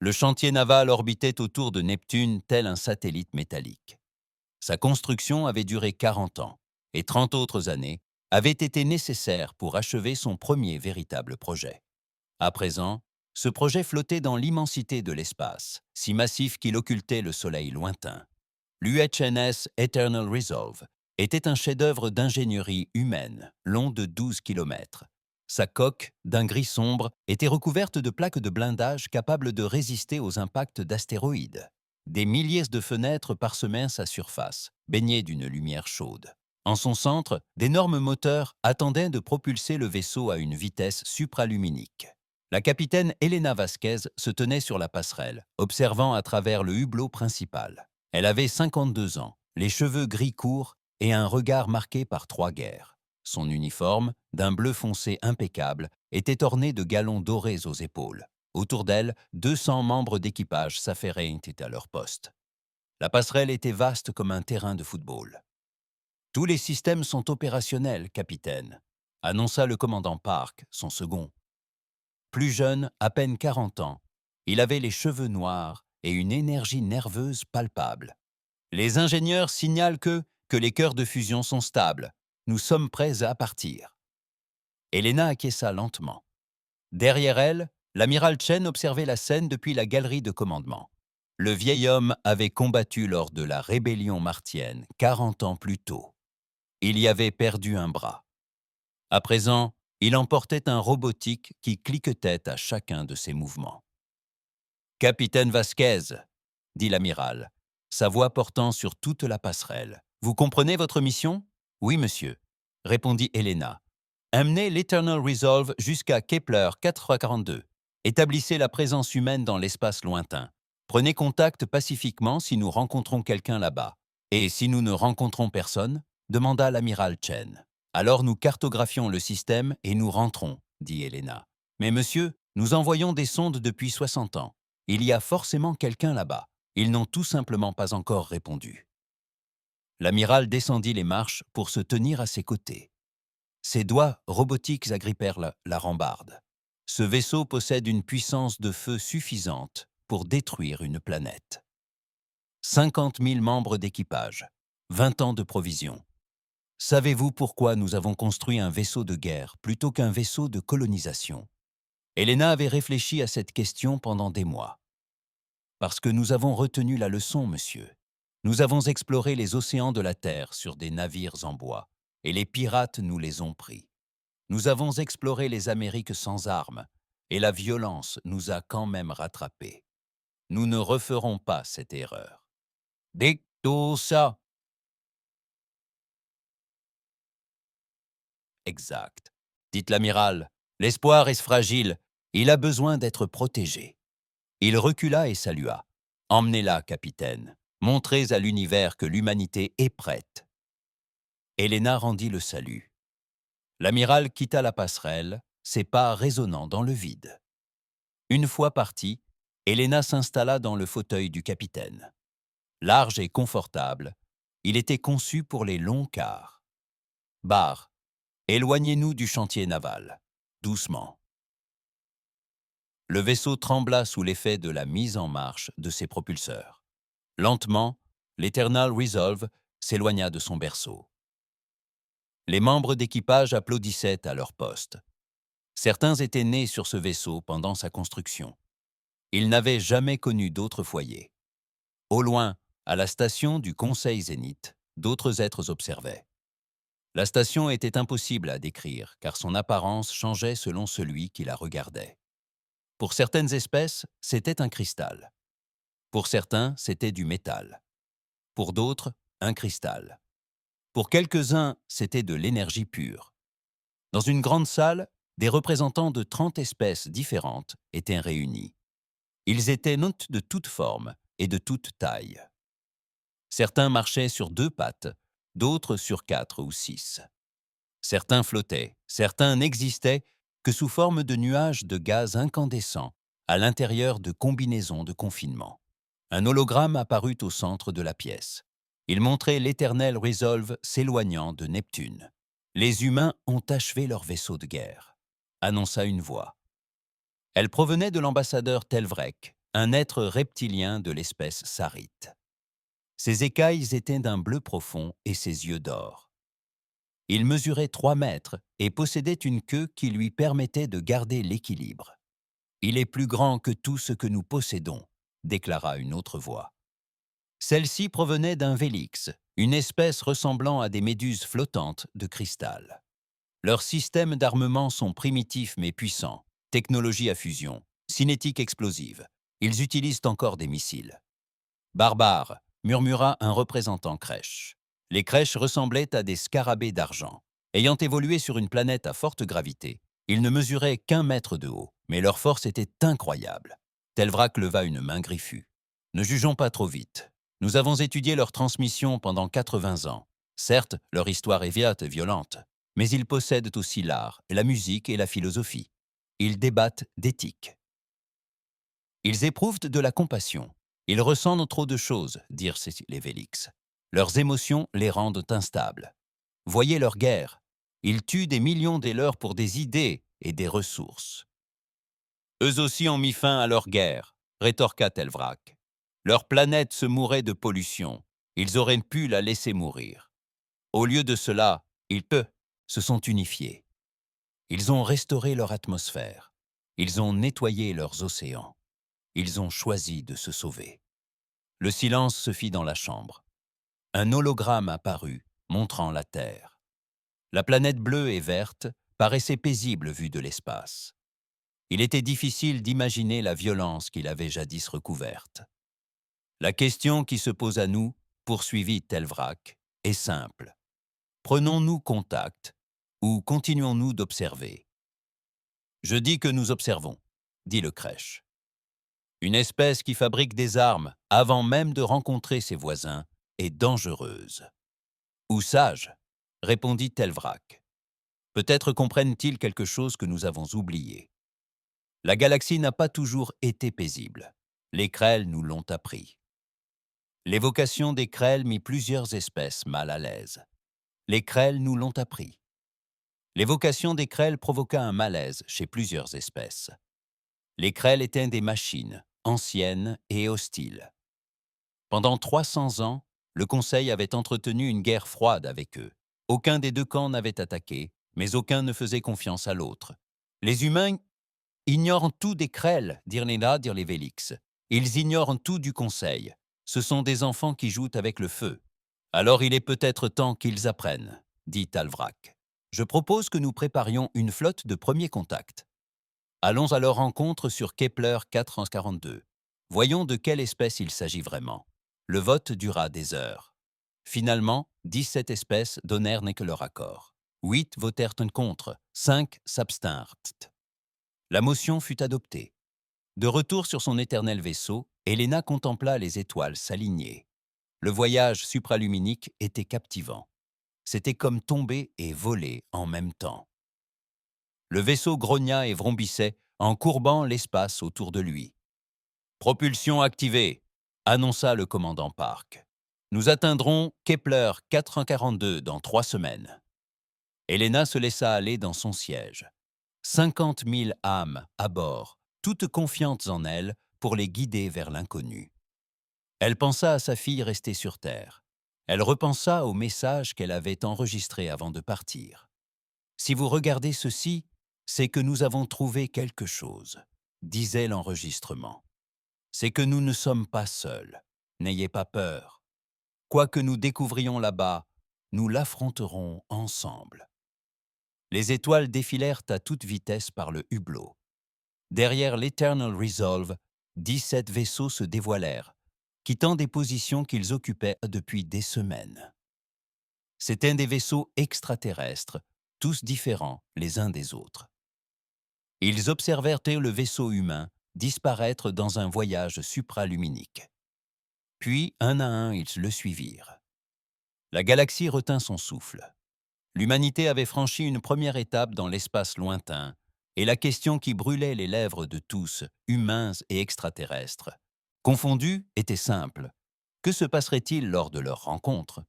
Le chantier naval orbitait autour de Neptune tel un satellite métallique. Sa construction avait duré 40 ans, et 30 autres années avaient été nécessaires pour achever son premier véritable projet. À présent, ce projet flottait dans l'immensité de l'espace, si massif qu'il occultait le soleil lointain. L'UHNS Eternal Resolve était un chef-d'œuvre d'ingénierie humaine, long de 12 kilomètres. Sa coque, d'un gris sombre, était recouverte de plaques de blindage capables de résister aux impacts d'astéroïdes. Des milliers de fenêtres parsemaient sa surface, baignées d'une lumière chaude. En son centre, d'énormes moteurs attendaient de propulser le vaisseau à une vitesse supraluminique. La capitaine Elena Vasquez se tenait sur la passerelle, observant à travers le hublot principal. Elle avait 52 ans, les cheveux gris courts et un regard marqué par 3 guerres. Son uniforme, d'un bleu foncé impeccable, était orné de galons dorés aux épaules. Autour d'elle, 200 membres d'équipage s'affairaient et étaient à leur poste. La passerelle était vaste comme un terrain de football. « Tous les systèmes sont opérationnels, capitaine », annonça le commandant Park, son second. Plus jeune, à peine 40 ans, il avait les cheveux noirs et une énergie nerveuse palpable. Les ingénieurs signalent que les cœurs de fusion sont stables. Nous sommes prêts à partir. Elena acquiesça lentement. Derrière elle, l'amiral Chen observait la scène depuis la galerie de commandement. Le vieil homme avait combattu lors de la rébellion martienne 40 ans plus tôt. Il y avait perdu un bras. À présent, il emportait un robotique qui cliquetait à chacun de ses mouvements. « Capitaine Vasquez, dit l'amiral, sa voix portant sur toute la passerelle. Vous comprenez votre mission ? Oui, monsieur, répondit Elena. Amenez l'Eternal Resolve jusqu'à Kepler 442. Établissez la présence humaine dans l'espace lointain. Prenez contact pacifiquement si nous rencontrons quelqu'un là-bas. Et si nous ne rencontrons personne, demanda l'amiral Chen. Alors nous cartographions le système et nous rentrons, dit Elena. Mais monsieur, nous envoyons des sondes depuis 60 ans. Il y a forcément quelqu'un là-bas. Ils n'ont tout simplement pas encore répondu. L'amiral descendit les marches pour se tenir à ses côtés. Ses doigts robotiques agrippèrent la rambarde. Ce vaisseau possède une puissance de feu suffisante pour détruire une planète. 50 000 membres d'équipage, 20 ans de provisions. Savez-vous pourquoi nous avons construit un vaisseau de guerre plutôt qu'un vaisseau de colonisation ? Elena avait réfléchi à cette question pendant des mois. Parce que nous avons retenu la leçon, monsieur. Nous avons exploré les océans de la Terre sur des navires en bois, et les pirates nous les ont pris. Nous avons exploré les Amériques sans armes, et la violence nous a quand même rattrapés. Nous ne referons pas cette erreur. Dicto ça. Exact. Dites l'amiral, l'espoir est fragile, il a besoin d'être protégé. Il recula et salua. Emmenez-la, capitaine. Montrez à l'univers que l'humanité est prête. Elena rendit le salut. L'amiral quitta la passerelle, ses pas résonnant dans le vide. Une fois partie, Elena s'installa dans le fauteuil du capitaine. Large et confortable, il était conçu pour les longs quarts. Barre, éloignez-nous du chantier naval, doucement. Le vaisseau trembla sous l'effet de la mise en marche de ses propulseurs. Lentement, l'Eternal Resolve s'éloigna de son berceau. Les membres d'équipage applaudissaient à leur poste. Certains étaient nés sur ce vaisseau pendant sa construction. Ils n'avaient jamais connu d'autre foyer. Au loin, à la station du Conseil Zénith, d'autres êtres observaient. La station était impossible à décrire, car son apparence changeait selon celui qui la regardait. Pour certaines espèces, c'était un cristal. Pour certains, c'était du métal. Pour d'autres, un cristal. Pour quelques-uns, c'était de l'énergie pure. Dans une grande salle, des représentants de 30 espèces différentes étaient réunis. Ils étaient de toutes formes et de toutes tailles. Certains marchaient sur 2 pattes, d'autres sur 4 ou 6. Certains flottaient, certains n'existaient que sous forme de nuages de gaz incandescents à l'intérieur de combinaisons de confinement. Un hologramme apparut au centre de la pièce. Il montrait l'Eternal Resolve s'éloignant de Neptune. « Les humains ont achevé leur vaisseau de guerre », annonça une voix. Elle provenait de l'ambassadeur Telvrek, un être reptilien de l'espèce sarite. Ses écailles étaient d'un bleu profond et ses yeux d'or. Il mesurait 3 mètres et possédait une queue qui lui permettait de garder l'équilibre. « Il est plus grand que tout ce que nous possédons », déclara une autre voix. Celle-ci provenait d'un vélix, une espèce ressemblant à des méduses flottantes de cristal. Leurs systèmes d'armement sont primitifs mais puissants, technologie à fusion, cinétique explosive. Ils utilisent encore des missiles. « Barbare », murmura un représentant crèche. Les crèches ressemblaient à des scarabées d'argent. Ayant évolué sur une planète à forte gravité, ils ne mesuraient qu'1 mètre de haut, mais leur force était incroyable. Telvrak leva une main griffue. « Ne jugeons pas trop vite. Nous avons étudié leur transmission pendant 80 ans. Certes, leur histoire est violente, mais ils possèdent aussi l'art, la musique et la philosophie. Ils débattent d'éthique. Ils éprouvent de la compassion. Ils ressentent trop de choses, dirent les Vélix. Leurs émotions les rendent instables. Voyez leur guerre. Ils tuent des millions des leurs pour des idées et des ressources. Eux aussi ont mis fin à leur guerre, rétorqua Telvrak. Leur planète se mourait de pollution. Ils auraient pu la laisser mourir. Au lieu de cela, ils se sont unifiés. Ils ont restauré leur atmosphère. Ils ont nettoyé leurs océans. Ils ont choisi de se sauver. Le silence se fit dans la chambre. Un hologramme apparut, montrant la Terre. La planète bleue et verte paraissait paisible vue de l'espace. Il était difficile d'imaginer la violence qu'il avait jadis recouverte. La question qui se pose à nous, poursuivit Telvrak, est simple. Prenons-nous contact ou continuons-nous d'observer? Je dis que nous observons, dit le crèche. Une espèce qui fabrique des armes avant même de rencontrer ses voisins est dangereuse. Ou sage, répondit Telvrak. Peut-être comprennent-ils quelque chose que nous avons oublié. La galaxie n'a pas toujours été paisible. Les Krell nous l'ont appris. L'évocation des Krell mit plusieurs espèces mal à l'aise. Les Krell nous l'ont appris. L'évocation des Krell provoqua un malaise chez plusieurs espèces. Les Krell étaient des machines, anciennes et hostiles. Pendant 300 ans, le Conseil avait entretenu une guerre froide avec eux. Aucun des deux camps n'avait attaqué, mais aucun ne faisait confiance à l'autre. Les humains ignorent tout des Krell, dirent les Vélix. Ils ignorent tout du Conseil. Ce sont des enfants qui jouent avec le feu. Alors il est peut-être temps qu'ils apprennent, dit Telvrak. Je propose que nous préparions une flotte de premier contact. Allons à leur rencontre sur Kepler 442. Voyons de quelle espèce il s'agit vraiment. Le vote dura des heures. Finalement, 17 espèces donnèrent que leur accord. 8 votèrent contre, 5 s'abstinrent. La motion fut adoptée. De retour sur son éternel vaisseau, Helena contempla les étoiles s'aligner. Le voyage supraluminique était captivant. C'était comme tomber et voler en même temps. Le vaisseau grogna et vrombissait en courbant l'espace autour de lui. « Propulsion activée », annonça le commandant Park. « Nous atteindrons Kepler 442 dans 3 semaines. » Helena se laissa aller dans son siège. 50 000 âmes à bord, toutes confiantes en elle pour les guider vers l'inconnu. Elle pensa à sa fille restée sur Terre. Elle repensa au message qu'elle avait enregistré avant de partir. « Si vous regardez ceci, c'est que nous avons trouvé quelque chose », disait l'enregistrement. « C'est que nous ne sommes pas seuls. N'ayez pas peur. Quoi que nous découvrions là-bas, nous l'affronterons ensemble. » Les étoiles défilèrent à toute vitesse par le hublot. Derrière l'Eternal Resolve, 17 vaisseaux se dévoilèrent, quittant des positions qu'ils occupaient depuis des semaines. C'étaient des vaisseaux extraterrestres, tous différents les uns des autres. Ils observèrent le vaisseau humain disparaître dans un voyage supraluminique. Puis, un à un, ils le suivirent. La galaxie retint son souffle. L'humanité avait franchi une première étape dans l'espace lointain, et la question qui brûlait les lèvres de tous, humains et extraterrestres, confondus, était simple. Que se passerait-il lors de leur rencontre?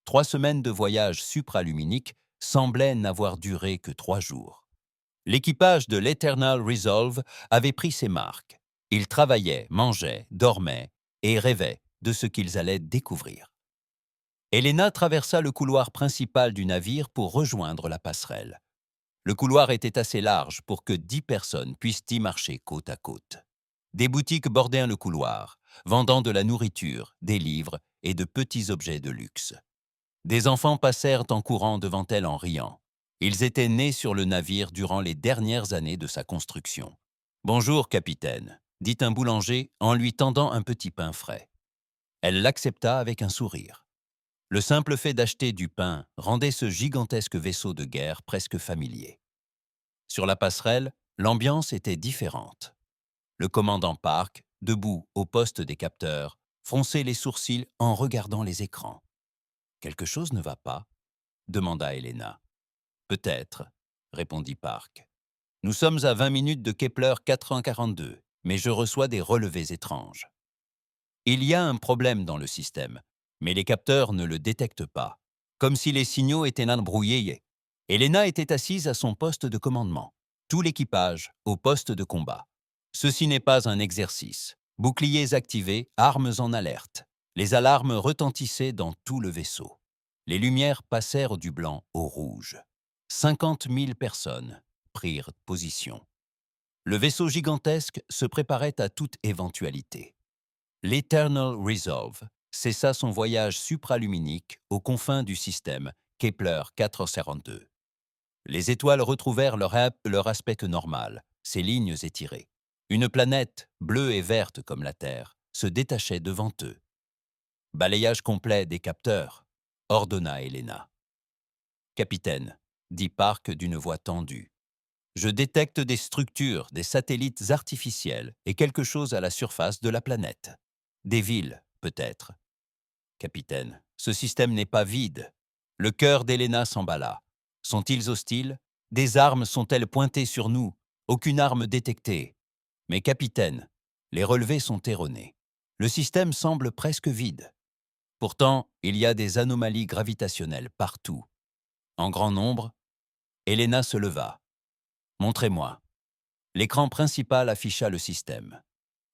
3 semaines de voyage supraluminique semblaient n'avoir duré que 3 jours. L'équipage de l'Eternal Resolve avait pris ses marques. Ils travaillaient, mangeaient, dormaient et rêvaient de ce qu'ils allaient découvrir. Elena traversa le couloir principal du navire pour rejoindre la passerelle. Le couloir était assez large pour que 10 personnes puissent y marcher côte à côte. Des boutiques bordaient le couloir, vendant de la nourriture, des livres et de petits objets de luxe. Des enfants passèrent en courant devant elle en riant. Ils étaient nés sur le navire durant les dernières années de sa construction. « Bonjour, capitaine », dit un boulanger en lui tendant un petit pain frais. Elle l'accepta avec un sourire. Le simple fait d'acheter du pain rendait ce gigantesque vaisseau de guerre presque familier. Sur la passerelle, l'ambiance était différente. Le commandant Park, debout au poste des capteurs, fronçait les sourcils en regardant les écrans. « Quelque chose ne va pas ?» demanda Elena. « Peut-être, » répondit Park. « Nous sommes à 20 minutes de Kepler 442, mais je reçois des relevés étranges. Il y a un problème dans le système, mais les capteurs ne le détectent pas, comme si les signaux étaient brouillés. » Elena était assise à son poste de commandement. Tout l'équipage au poste de combat. Ceci n'est pas un exercice. Boucliers activés, armes en alerte. Les alarmes retentissaient dans tout le vaisseau. Les lumières passèrent du blanc au rouge. 50 000 personnes prirent position. Le vaisseau gigantesque se préparait à toute éventualité. L'Eternal Resolve cessa son voyage supraluminique aux confins du système Kepler 442. Les étoiles retrouvèrent leur aspect normal, ses lignes étirées. Une planète, bleue et verte comme la Terre, se détachait devant eux. « Balayage complet des capteurs », ordonna Elena. « Capitaine, » dit Park d'une voix tendue, « je détecte des structures, des satellites artificiels et quelque chose à la surface de la planète. Des villes, peut-être. » « Capitaine, ce système n'est pas vide. » Le cœur d'Elena s'emballa. Sont-ils hostiles? Des armes sont-elles pointées sur nous? Aucune arme détectée. Mais capitaine, les relevés sont erronés. Le système semble presque vide. Pourtant, il y a des anomalies gravitationnelles partout. En grand nombre, Elena se leva. « Montrez-moi. » L'écran principal afficha le système.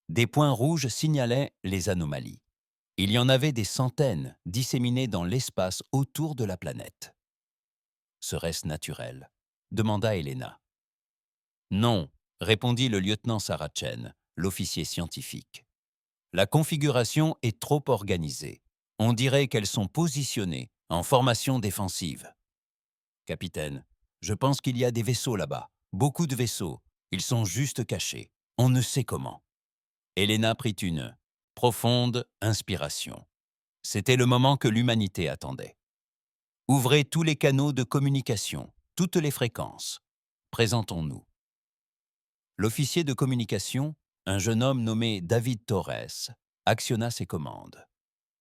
Des points rouges signalaient les anomalies. Il y en avait des centaines disséminées dans l'espace autour de la planète. « Serait-ce naturel ?» demanda Elena. « Non, » répondit le lieutenant Sarachen, l'officier scientifique. « La configuration est trop organisée. On dirait qu'elles sont positionnées en formation défensive. » « Capitaine, je pense qu'il y a des vaisseaux là-bas. Beaucoup de vaisseaux. Ils sont juste cachés. On ne sait comment. » Elena prit une profonde inspiration. C'était le moment que l'humanité attendait. « Ouvrez tous les canaux de communication, toutes les fréquences. Présentons-nous. » L'officier de communication, un jeune homme nommé David Torres, actionna ses commandes.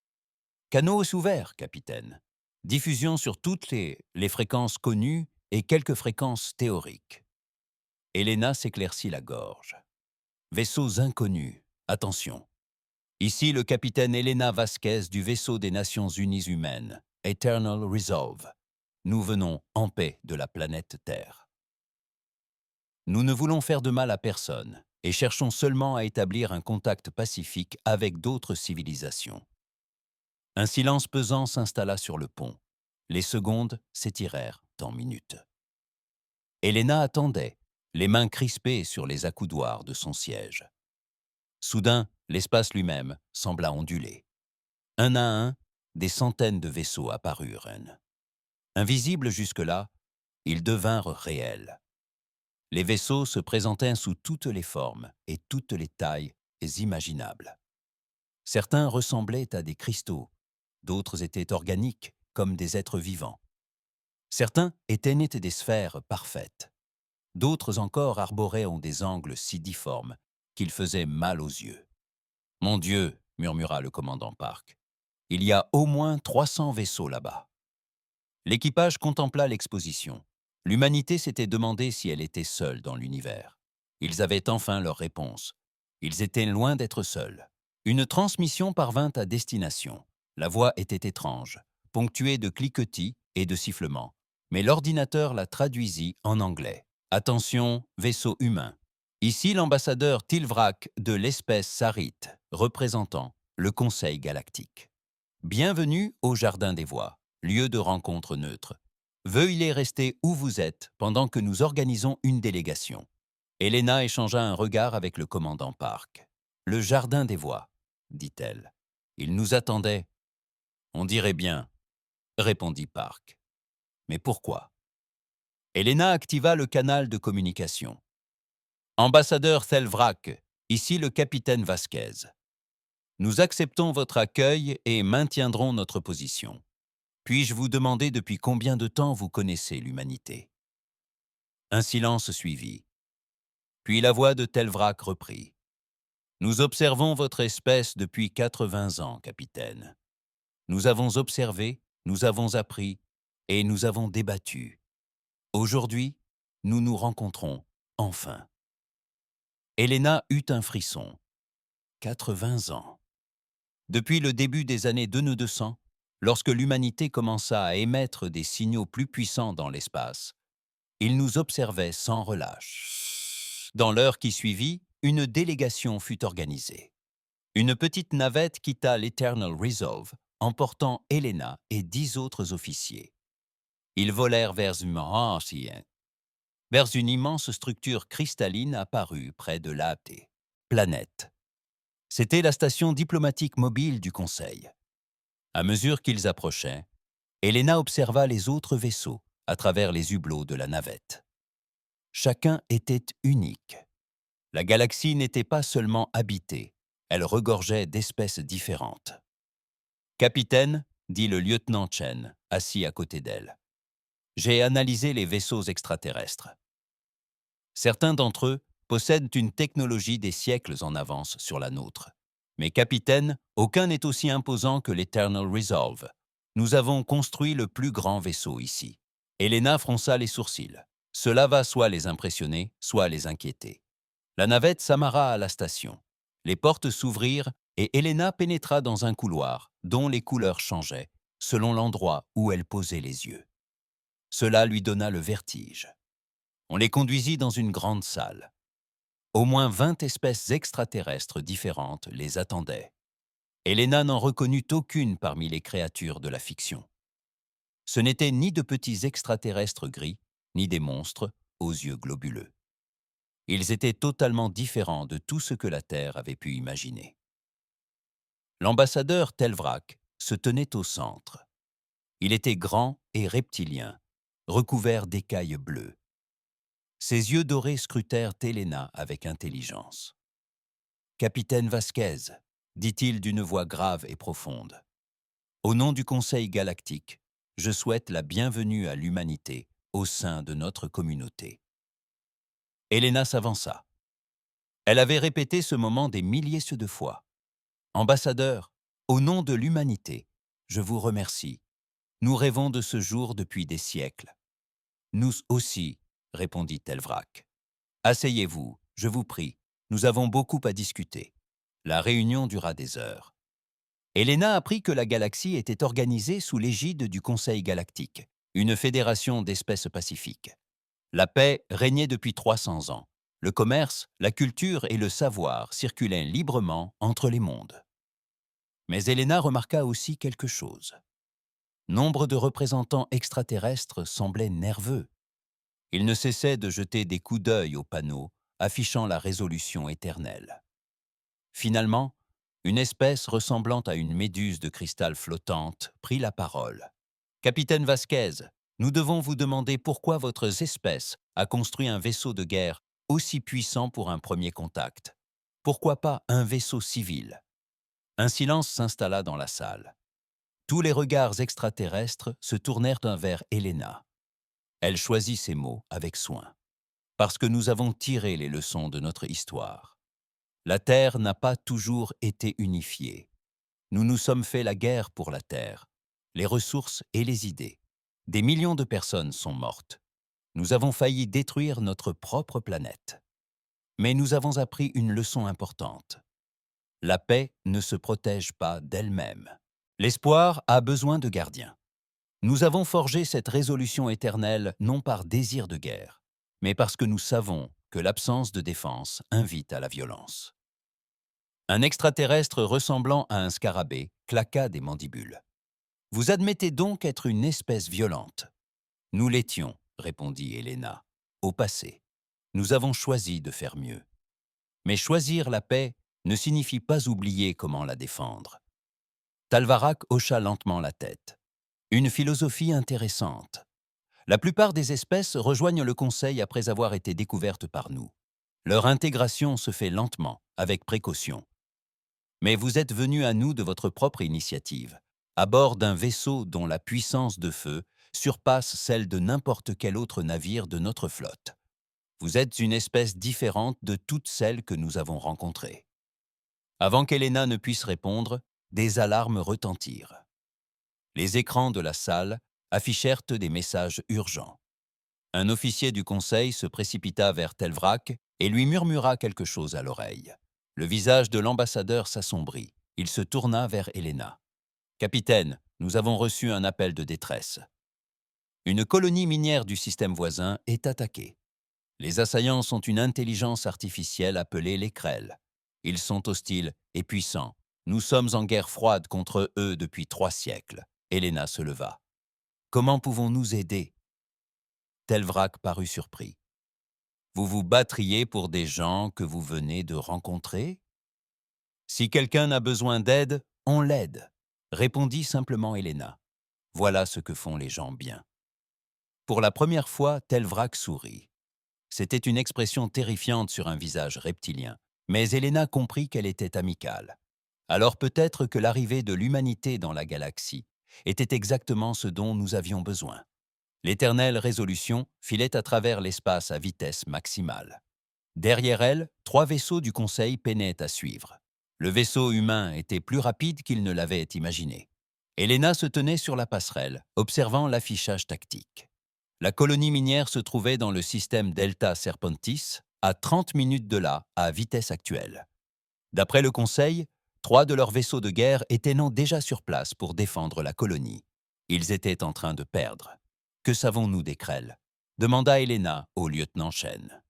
« Canaux ouverts, capitaine. Diffusion sur toutes les fréquences connues et quelques fréquences théoriques. » Elena s'éclaircit la gorge. « Vaisseaux inconnus, attention. Ici le capitaine Elena Vasquez du vaisseau des Nations Unies humaines, Eternal Resolve. Nous venons en paix de la planète Terre. Nous ne voulons faire de mal à personne et cherchons seulement à établir un contact pacifique avec d'autres civilisations. » Un silence pesant s'installa sur le pont. Les secondes s'étirèrent en minutes. Elena attendait, les mains crispées sur les accoudoirs de son siège. Soudain, l'espace lui-même sembla onduler. Un à un, des centaines de vaisseaux apparurent. Invisibles jusque-là, ils devinrent réels. Les vaisseaux se présentaient sous toutes les formes et toutes les tailles imaginables. Certains ressemblaient à des cristaux, d'autres étaient organiques, comme des êtres vivants. Certains étaient des sphères parfaites. D'autres encore arboraient des angles si difformes qu'ils faisaient mal aux yeux. « Mon Dieu !» murmura le commandant Park. « Il y a au moins 300 vaisseaux là-bas. » L'équipage contempla l'exposition. L'humanité s'était demandé si elle était seule dans l'univers. Ils avaient enfin leur réponse. Ils étaient loin d'être seuls. Une transmission parvint à destination. La voix était étrange, ponctuée de cliquetis et de sifflements. Mais l'ordinateur la traduisit en anglais. « Attention, vaisseau humain. Ici l'ambassadeur Tilvrak de l'espèce Sarite, représentant le Conseil galactique. Bienvenue au Jardin des Voix, lieu de rencontre neutre. Veuillez rester où vous êtes pendant que nous organisons une délégation. Elena échangea un regard avec le commandant Park. Le Jardin des Voix, dit-elle. Il nous attendait. On dirait bien, répondit Park. Mais pourquoi? Elena activa le canal de communication. Ambassadeur Thelvrak, ici le capitaine Vasquez. Nous acceptons votre accueil et maintiendrons notre position. Puis-je vous demander depuis combien de temps vous connaissez l'humanité? Un silence suivit. Puis la voix de Thelvrak reprit. Nous observons votre espèce depuis 80 ans, capitaine. Nous avons observé, nous avons appris et nous avons débattu. Aujourd'hui, nous nous rencontrons, enfin. Elena eut un frisson. 80 ans. Depuis le début des années 2200, lorsque l'humanité commença à émettre des signaux plus puissants dans l'espace, il nous observait sans relâche. Dans l'heure qui suivit, une délégation fut organisée. Une petite navette quitta l'Eternal Resolve, emportant Elena et 10 autres officiers. Ils volèrent vers une immense structure cristalline apparue près de l'Apté, planète. C'était la station diplomatique mobile du Conseil. À mesure qu'ils approchaient, Elena observa les autres vaisseaux à travers les hublots de la navette. Chacun était unique. La galaxie n'était pas seulement habitée, elle regorgeait d'espèces différentes. « Capitaine, dit le lieutenant Chen, assis à côté d'elle, j'ai analysé les vaisseaux extraterrestres. Certains d'entre eux possèdent une technologie des siècles en avance sur la nôtre. Mais capitaine, aucun n'est aussi imposant que l'Eternal Resolve. Nous avons construit le plus grand vaisseau ici. » Elena fronça les sourcils. Cela va soit les impressionner, soit les inquiéter. La navette s'amarra à la station. Les portes s'ouvrirent et Elena pénétra dans un couloir dont les couleurs changeaient selon l'endroit où elle posait les yeux. Cela lui donna le vertige. On les conduisit dans une grande salle. Au moins 20 espèces extraterrestres différentes les attendaient. Elena n'en reconnut aucune parmi les créatures de la fiction. Ce n'étaient ni de petits extraterrestres gris, ni des monstres aux yeux globuleux. Ils étaient totalement différents de tout ce que la Terre avait pu imaginer. L'ambassadeur Thelvrak se tenait au centre. Il était grand et reptilien, recouvert d'écailles bleues. Ses yeux dorés scrutèrent Elena avec intelligence. « Capitaine Vasquez, dit-il d'une voix grave et profonde, au nom du Conseil galactique, je souhaite la bienvenue à l'humanité au sein de notre communauté. » Elena s'avança. Elle avait répété ce moment des milliers de fois. « Ambassadeur, au nom de l'humanité, je vous remercie. Nous rêvons de ce jour depuis des siècles. »« Nous aussi, » répondit Thelvrak. « Asseyez-vous, je vous prie. Nous avons beaucoup à discuter. » La réunion dura des heures. Elena apprit que la galaxie était organisée sous l'égide du Conseil galactique, une fédération d'espèces pacifiques. La paix régnait depuis 300 ans. Le commerce, la culture et le savoir circulaient librement entre les mondes. Mais Elena remarqua aussi quelque chose. Nombre de représentants extraterrestres semblaient nerveux. Ils ne cessaient de jeter des coups d'œil aux panneaux affichant la résolution éternelle. Finalement, une espèce ressemblant à une méduse de cristal flottante prit la parole. « Capitaine Vasquez, nous devons vous demander pourquoi votre espèce a construit un vaisseau de guerre aussi puissant pour un premier contact. Pourquoi pas un vaisseau civil ?» Un silence s'installa dans la salle. Tous les regards extraterrestres se tournèrent vers Elena. Elle choisit ses mots avec soin. « Parce que nous avons tiré les leçons de notre histoire. La Terre n'a pas toujours été unifiée. Nous nous sommes fait la guerre pour la Terre, les ressources et les idées. Des millions de personnes sont mortes. Nous avons failli détruire notre propre planète. Mais nous avons appris une leçon importante. La paix ne se protège pas d'elle-même. L'espoir a besoin de gardiens. Nous avons forgé cette résolution éternelle non par désir de guerre, mais parce que nous savons que l'absence de défense invite à la violence. Un extraterrestre ressemblant à un scarabée claqua des mandibules. « Vous admettez donc être une espèce violente ?» »« Nous l'étions, » répondit Helena. « Au passé. Nous avons choisi de faire mieux. Mais choisir la paix ne signifie pas oublier comment la défendre. » Talvarak hocha lentement la tête. Une philosophie intéressante. La plupart des espèces rejoignent le Conseil après avoir été découvertes par nous. Leur intégration se fait lentement, avec précaution. Mais vous êtes venus à nous de votre propre initiative, à bord d'un vaisseau dont la puissance de feu surpasse celle de n'importe quel autre navire de notre flotte. Vous êtes une espèce différente de toutes celles que nous avons rencontrées. Avant qu'Helena ne puisse répondre, des alarmes retentirent. Les écrans de la salle affichèrent des messages urgents. Un officier du Conseil se précipita vers Telvrak et lui murmura quelque chose à l'oreille. Le visage de l'ambassadeur s'assombrit. Il se tourna vers Helena. « Capitaine, nous avons reçu un appel de détresse. Une colonie minière du système voisin est attaquée. Les assaillants sont une intelligence artificielle appelée les Krell. Ils sont hostiles et puissants. Nous sommes en guerre froide contre eux depuis 3 siècles. » Helena se leva. « Comment pouvons-nous aider ?» Telvrak parut surpris. « Vous vous battriez pour des gens que vous venez de rencontrer ? » « Si quelqu'un a besoin d'aide, on l'aide, » répondit simplement Helena. « Voilà ce que font les gens bien. » Pour la première fois, Telvrak sourit. C'était une expression terrifiante sur un visage reptilien, mais Helena comprit qu'elle était amicale. Alors peut-être que l'arrivée de l'humanité dans la galaxie était exactement ce dont nous avions besoin. L'éternelle résolution filait à travers l'espace à vitesse maximale. Derrière elle, 3 vaisseaux du Conseil peinaient à suivre. Le vaisseau humain était plus rapide qu'il ne l'avait imaginé. Helena se tenait sur la passerelle, observant l'affichage tactique. La colonie minière se trouvait dans le système Delta Serpentis, à 30 minutes de là, à vitesse actuelle. D'après le Conseil, 3 de leurs vaisseaux de guerre étaient non déjà sur place pour défendre la colonie. Ils étaient en train de perdre. « Que savons-nous des Krell ?» demanda Helena au lieutenant Shen.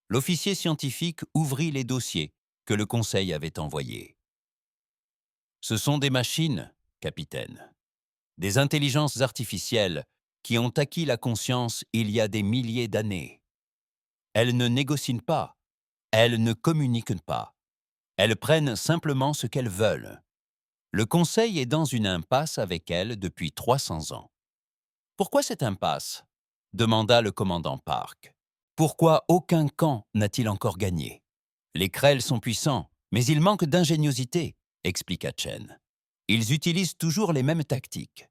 L'officier scientifique ouvrit les dossiers que le Conseil avait envoyés. « Ce sont des machines, capitaine. Des intelligences artificielles qui ont acquis la conscience il y a des milliers d'années. Elles ne négocient pas, elles ne communiquent pas. Elles prennent simplement ce qu'elles veulent. Le Conseil est dans une impasse avec elles depuis 300 ans. » « Pourquoi cette impasse ?» demanda le commandant Park. « Pourquoi aucun camp n'a-t-il encore gagné ? Les Krell sont puissants, mais ils manquent d'ingéniosité, » expliqua Chen. « Ils utilisent toujours les mêmes tactiques.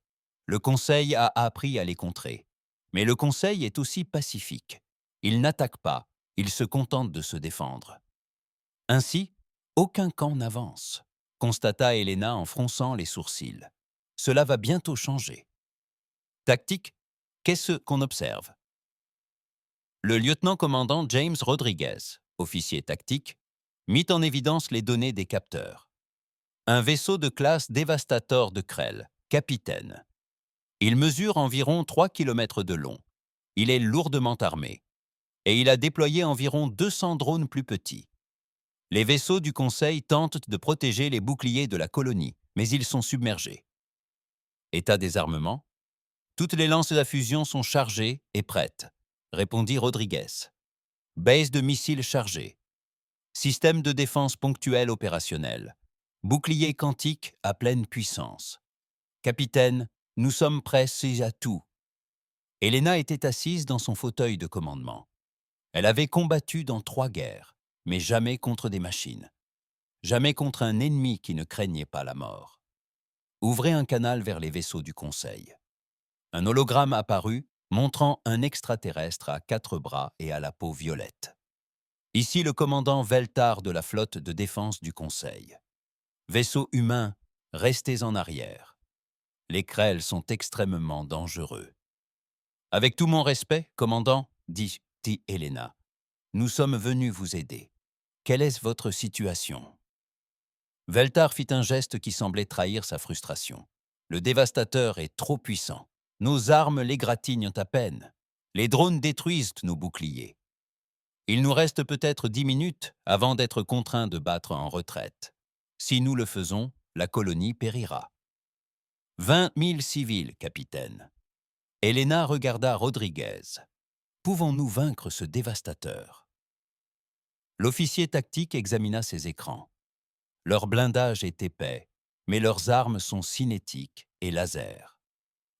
Le Conseil a appris à les contrer. Mais le Conseil est aussi pacifique. Il n'attaque pas, il se contente de se défendre. Ainsi, aucun camp n'avance, » constata Helena en fronçant les sourcils. « Cela va bientôt changer. » Tactique, qu'est-ce qu'on observe ? Le lieutenant-commandant James Rodriguez, officier tactique, mit en évidence les données des capteurs. Un vaisseau de classe Dévastator de Krell, capitaine. Il mesure environ 3 km de long. Il est lourdement armé. Et il a déployé environ 200 drones plus petits. Les vaisseaux du Conseil tentent de protéger les boucliers de la colonie, mais ils sont submergés. État des armements ? Toutes les lances à fusion sont chargées et prêtes, répondit Rodriguez. Base de missiles chargée. Système de défense ponctuel opérationnel. Bouclier quantique à pleine puissance. Capitaine, nous sommes prêts à tout. Helena était assise dans son fauteuil de commandement. Elle avait combattu dans 3 guerres, mais jamais contre des machines. Jamais contre un ennemi qui ne craignait pas la mort. Ouvrez un canal vers les vaisseaux du Conseil. Un hologramme apparut, montrant un extraterrestre à 4 bras et à la peau violette. Ici le commandant Veltar de la flotte de défense du Conseil. Vaisseau humain, restez en arrière. Les Krell sont extrêmement dangereux. Avec tout mon respect, commandant, dit Helena, nous sommes venus vous aider. Quelle est votre situation ? Veltar fit un geste qui semblait trahir sa frustration. Le dévastateur est trop puissant. Nos armes l'égratignent à peine. Les drones détruisent nos boucliers. Il nous reste peut-être 10 minutes avant d'être contraints de battre en retraite. Si nous le faisons, la colonie périra. 20 000 civils, capitaine. Helena regarda Rodriguez. Pouvons-nous vaincre ce dévastateur? L'officier tactique examina ses écrans. Leur blindage est épais, mais leurs armes sont cinétiques et laser.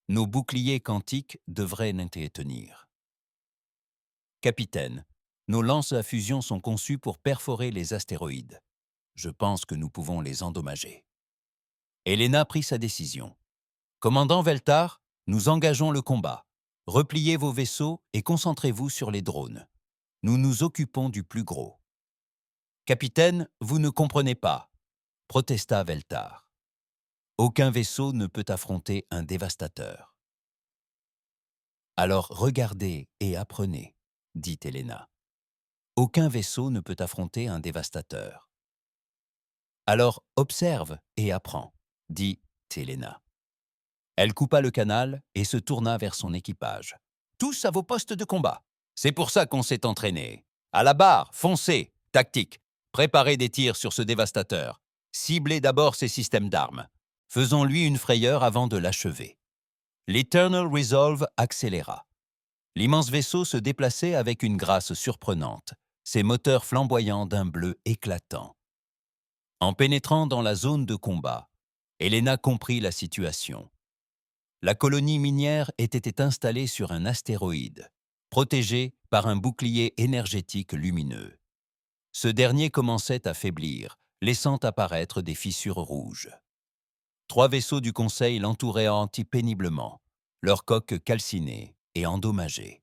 Nos boucliers quantiques devraient les tenir. Capitaine, nos lances à fusion sont conçues pour perforer les astéroïdes. Je pense que nous pouvons les endommager. Helena prit sa décision. Commandant Veltar, nous engageons le combat. Repliez vos vaisseaux et concentrez-vous sur les drones. Nous nous occupons du plus gros. Capitaine, vous ne comprenez pas, protesta Veltar. Aucun vaisseau ne peut affronter un dévastateur. Alors regardez et apprenez, dit Helena. Aucun vaisseau ne peut affronter un dévastateur. Alors observe et apprends, dit Helena. Elle coupa le canal et se tourna vers son équipage. Tous à vos postes de combat. C'est pour ça qu'on s'est entraîné. À la barre, foncez, tactique. Préparez des tirs sur ce dévastateur. Ciblez d'abord ses systèmes d'armes. Faisons-lui une frayeur avant de l'achever. L'Eternal Resolve accéléra. L'immense vaisseau se déplaçait avec une grâce surprenante, ses moteurs flamboyants d'un bleu éclatant. En pénétrant dans la zone de combat, Helena comprit la situation. La colonie minière était installée sur un astéroïde, protégée par un bouclier énergétique lumineux. Ce dernier commençait à faiblir, laissant apparaître des fissures rouges. 3 vaisseaux du Conseil l'entouraient péniblement, leurs coques calcinées et endommagées.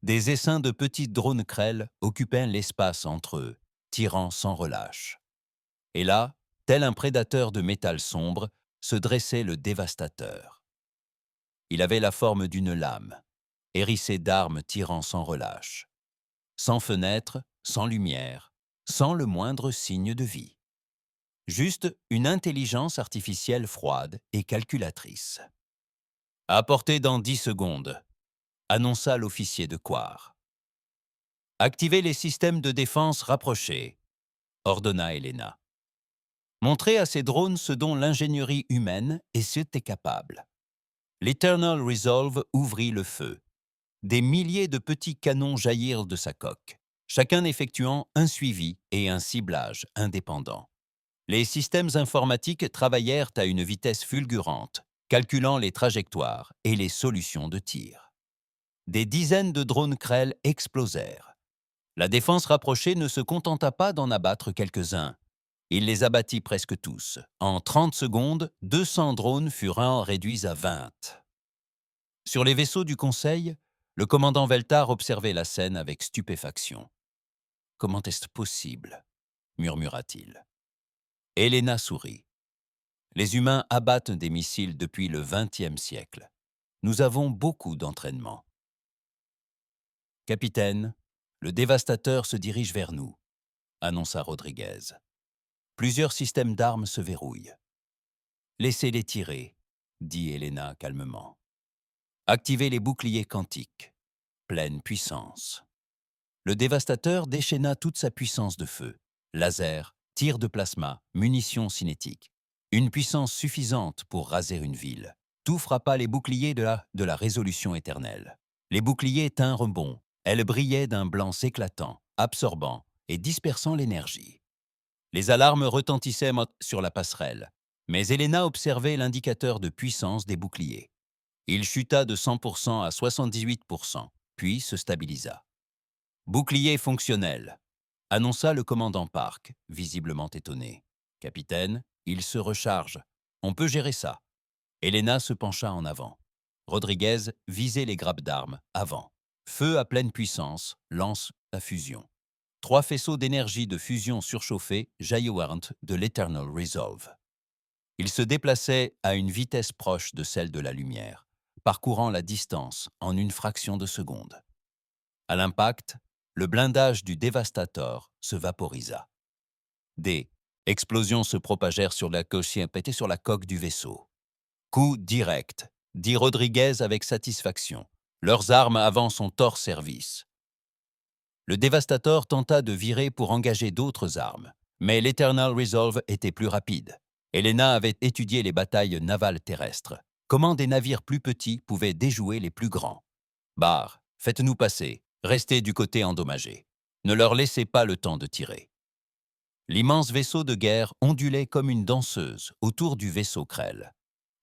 Des essaims de petits drones Krell occupaient l'espace entre eux, tirant sans relâche. Et là, tel un prédateur de métal sombre, se dressait le dévastateur. Il avait la forme d'une lame, hérissée d'armes tirant sans relâche. Sans fenêtre, sans lumière, sans le moindre signe de vie. Juste une intelligence artificielle froide et calculatrice. « Apportez dans 10 secondes », annonça l'officier de Quar. « Activez les systèmes de défense rapprochés », ordonna Helena. « Montrez à ces drones ce dont l'ingénierie humaine était capable. » L'Eternal Resolve ouvrit le feu. Des milliers de petits canons jaillirent de sa coque, chacun effectuant un suivi et un ciblage indépendants. Les systèmes informatiques travaillèrent à une vitesse fulgurante, calculant les trajectoires et les solutions de tir. Des dizaines de drones Krell explosèrent. La défense rapprochée ne se contenta pas d'en abattre quelques-uns. Il les abattit presque tous. En 30 secondes, 200 drones furent réduits à 20. Sur les vaisseaux du Conseil, le commandant Veltar observait la scène avec stupéfaction. « Comment est-ce possible ?» murmura-t-il. Helena sourit. « Les humains abattent des missiles depuis le XXe siècle. Nous avons beaucoup d'entraînement. » « Capitaine, le dévastateur se dirige vers nous, » annonça Rodriguez. « Plusieurs systèmes d'armes se verrouillent. »« Laissez-les tirer, » dit Helena calmement. « Activez les boucliers quantiques. Pleine puissance. » Le dévastateur déchaîna toute sa puissance de feu. Laser, tirs de plasma, munitions cinétiques. Une puissance suffisante pour raser une ville. Tout frappa les boucliers de la résolution éternelle. Les boucliers tinrent bon. Elles brillaient d'un blanc éclatant, absorbant et dispersant l'énergie. Les alarmes retentissaient sur la passerelle, mais Helena observait l'indicateur de puissance des boucliers. Il chuta de 100% à 78%, puis se stabilisa. « Bouclier fonctionnel », annonça le commandant Park, visiblement étonné. « Capitaine, il se recharge. On peut gérer ça. » Helena se pencha en avant. Rodriguez visait les grappes d'armes, avant. Feu à pleine puissance, lance à fusion. 3 faisceaux d'énergie de fusion surchauffés jaillirent de l'Eternal Resolve. Ils se déplaçaient à une vitesse proche de celle de la lumière, parcourant la distance en une fraction de seconde. À l'impact, le blindage du Dévastator se vaporisa. Des explosions se propagèrent sur la coque du vaisseau. Coup direct, dit Rodriguez avec satisfaction. Leurs armes avant sont hors service. Le Devastator tenta de virer pour engager d'autres armes, mais l'Eternal Resolve était plus rapide. Helena avait étudié les batailles navales terrestres. Comment des navires plus petits pouvaient déjouer les plus grands. Barre, faites-nous passer, restez du côté endommagé. Ne leur laissez pas le temps de tirer. L'immense vaisseau de guerre ondulait comme une danseuse autour du vaisseau Krell.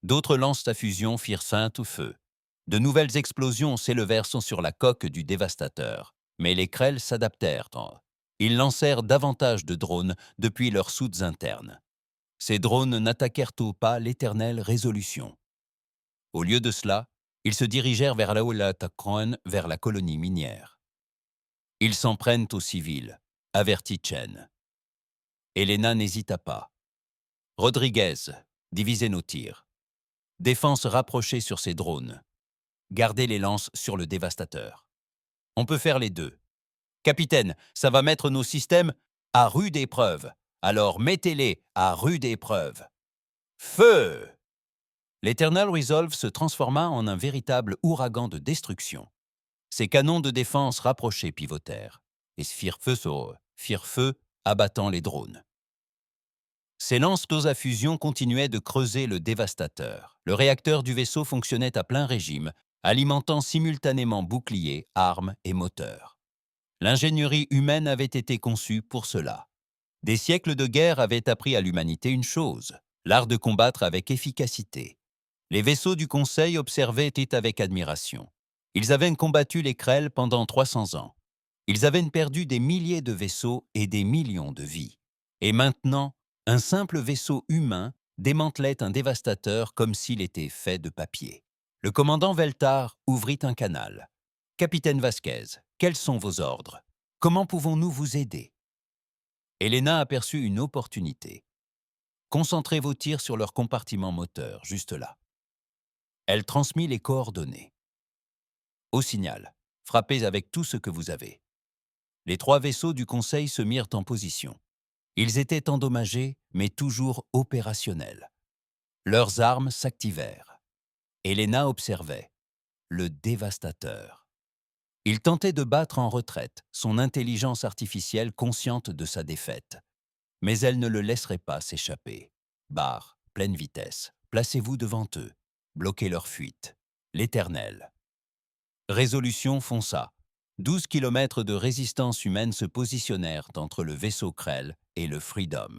D'autres lances à fusion firent feinte au feu. De nouvelles explosions s'élevèrent sur la coque du dévastateur, mais les Krell s'adaptèrent. Ils lancèrent davantage de drones depuis leurs soutes internes. Ces drones n'attaquèrent pas l'éternelle résolution. Au lieu de cela, ils se dirigèrent vers Laulatakron, vers la colonie minière. Ils s'en prennent aux civils, avertit Chen. Helena n'hésita pas. Rodriguez, divisez nos tirs. Défense rapprochée sur ces drones. Gardez les lances sur le dévastateur. On peut faire les deux. Capitaine, ça va mettre nos systèmes à rude épreuve. Alors mettez-les à rude épreuve. Feu! L'Eternal Resolve se transforma en un véritable ouragan de destruction. Ses canons de défense rapprochés pivotèrent et firent feu, abattant les drones. Ces lances à fusion continuaient de creuser le dévastateur. Le réacteur du vaisseau fonctionnait à plein régime, alimentant simultanément boucliers, armes et moteurs. L'ingénierie humaine avait été conçue pour cela. Des siècles de guerre avaient appris à l'humanité une chose, l'art de combattre avec efficacité. Les vaisseaux du Conseil observaient avec admiration. Ils avaient combattu les Krell pendant 300 ans. Ils avaient perdu des milliers de vaisseaux et des millions de vies. Et maintenant, un simple vaisseau humain démantelait un dévastateur comme s'il était fait de papier. Le commandant Veltar ouvrit un canal. « Capitaine Vasquez, quels sont vos ordres? Comment pouvons-nous vous aider ?» Helena aperçut une opportunité. « Concentrez vos tirs sur leur compartiment moteur, juste là. » Elle transmit les coordonnées. « Au signal, frappez avec tout ce que vous avez. » Les 3 vaisseaux du Conseil se mirent en position. Ils étaient endommagés, mais toujours opérationnels. Leurs armes s'activèrent. Helena observait. Le dévastateur. Il tentait de battre en retraite, son intelligence artificielle consciente de sa défaite. Mais elle ne le laisserait pas s'échapper. Barre, pleine vitesse. Placez-vous devant eux. Bloquez leur fuite. L'éternel. Résolution fonça. 12 kilomètres de résistance humaine se positionnèrent entre le vaisseau Krell et le Freedom.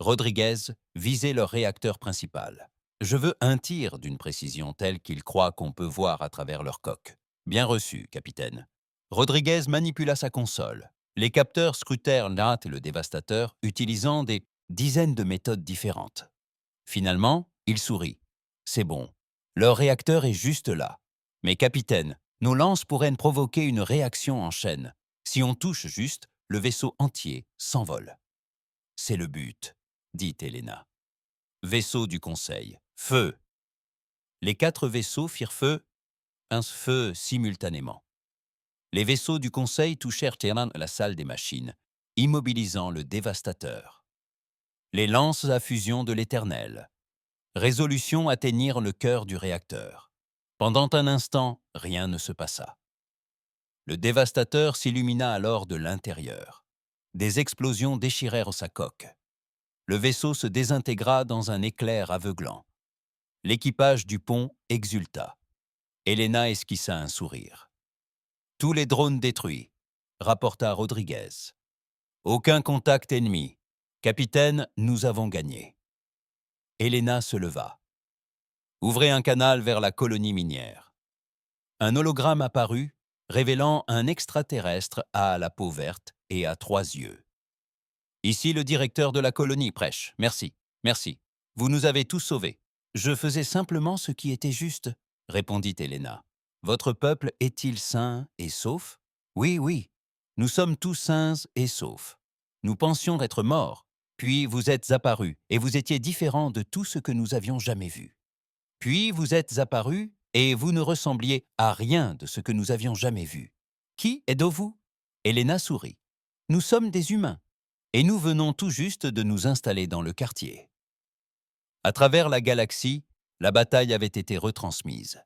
Rodriguez visait leur réacteur principal. Je veux un tir d'une précision telle qu'ils croient qu'on peut voir à travers leur coque. Bien reçu, capitaine. Rodriguez manipula sa console. Les capteurs scrutèrent Nat et le dévastateur, utilisant des dizaines de méthodes différentes. Finalement, il sourit. C'est bon. Leur réacteur est juste là. Mais capitaine, nos lances pourraient provoquer une réaction en chaîne. Si on touche juste, le vaisseau entier s'envole. C'est le but, dit Helena. Vaisseau du Conseil, feu! Les 4 vaisseaux firent un feu simultanément. Les vaisseaux du Conseil touchèrent la salle des machines, immobilisant le dévastateur. Les lances à fusion de l'Éternel. Résolution atteignirent le cœur du réacteur. Pendant un instant, rien ne se passa. Le dévastateur s'illumina alors de l'intérieur. Des explosions déchirèrent sa coque. Le vaisseau se désintégra dans un éclair aveuglant. L'équipage du pont exulta. Helena esquissa un sourire. « Tous les drones détruits », rapporta Rodriguez. « Aucun contact ennemi. Capitaine, nous avons gagné. » Helena se leva. « Ouvrez un canal vers la colonie minière. » Un hologramme apparut, révélant un extraterrestre à la peau verte et à 3 yeux. « Ici le directeur de la colonie prêche. Merci, merci. Vous nous avez tous sauvés. »« Je faisais simplement ce qui était juste, » répondit Helena. « Votre peuple est-il sain et sauf ?»« Oui, oui. Nous sommes tous sains et saufs. Nous pensions être morts. Puis vous êtes apparus, et vous étiez différents de tout ce que nous avions jamais vu. Puis vous êtes apparus, et vous ne ressembliez à rien de ce que nous avions jamais vu. Qui êtes-vous » Helena sourit. « Nous sommes des humains, et nous venons tout juste de nous installer dans le quartier. » À travers la galaxie, la bataille avait été retransmise.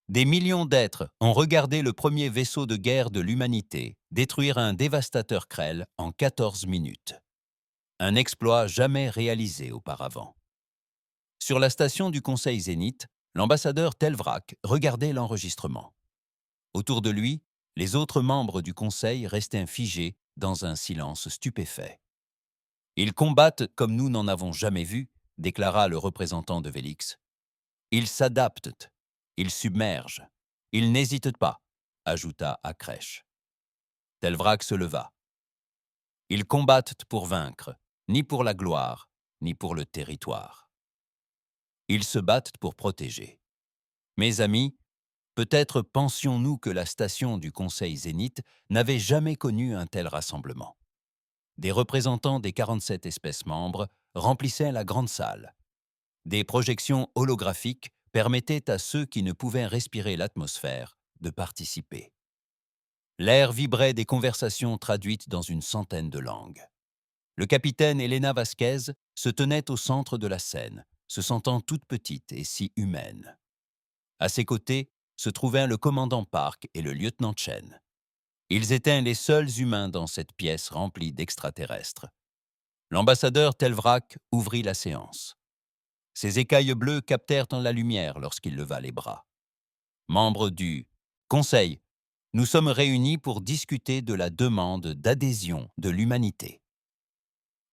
Des millions d'êtres ont regardé le premier vaisseau de guerre de l'humanité détruire un dévastateur Krell en 14 minutes. Un exploit jamais réalisé auparavant. Sur la station du Conseil Zénith, l'ambassadeur Telvrak regardait l'enregistrement. Autour de lui, les autres membres du Conseil restaient figés dans un silence stupéfait. « Ils combattent comme nous n'en avons jamais vu », déclara le représentant de Vélix. « Ils s'adaptent, ils submergent, ils n'hésitent pas », ajouta Akresh. Telvrak se leva. « Ils combattent pour vaincre, ni pour la gloire, ni pour le territoire. Ils se battent pour protéger. Mes amis, peut-être pensions-nous que la station du Conseil Zénith n'avait jamais connu un tel rassemblement. Des représentants des 47 espèces membres remplissaient la grande salle. Des projections holographiques permettaient à ceux qui ne pouvaient respirer l'atmosphère de participer. L'air vibrait des conversations traduites dans une centaine de langues. Le capitaine Elena Vasquez se tenait au centre de la scène, se sentant toute petite et si humaine. À ses côtés se trouvaient le commandant Park et le lieutenant Chen. Ils étaient les seuls humains dans cette pièce remplie d'extraterrestres. L'ambassadeur Telvrak ouvrit la séance. Ses écailles bleues captèrent en la lumière lorsqu'il leva les bras. Membres du Conseil, nous sommes réunis pour discuter de la demande d'adhésion de l'humanité.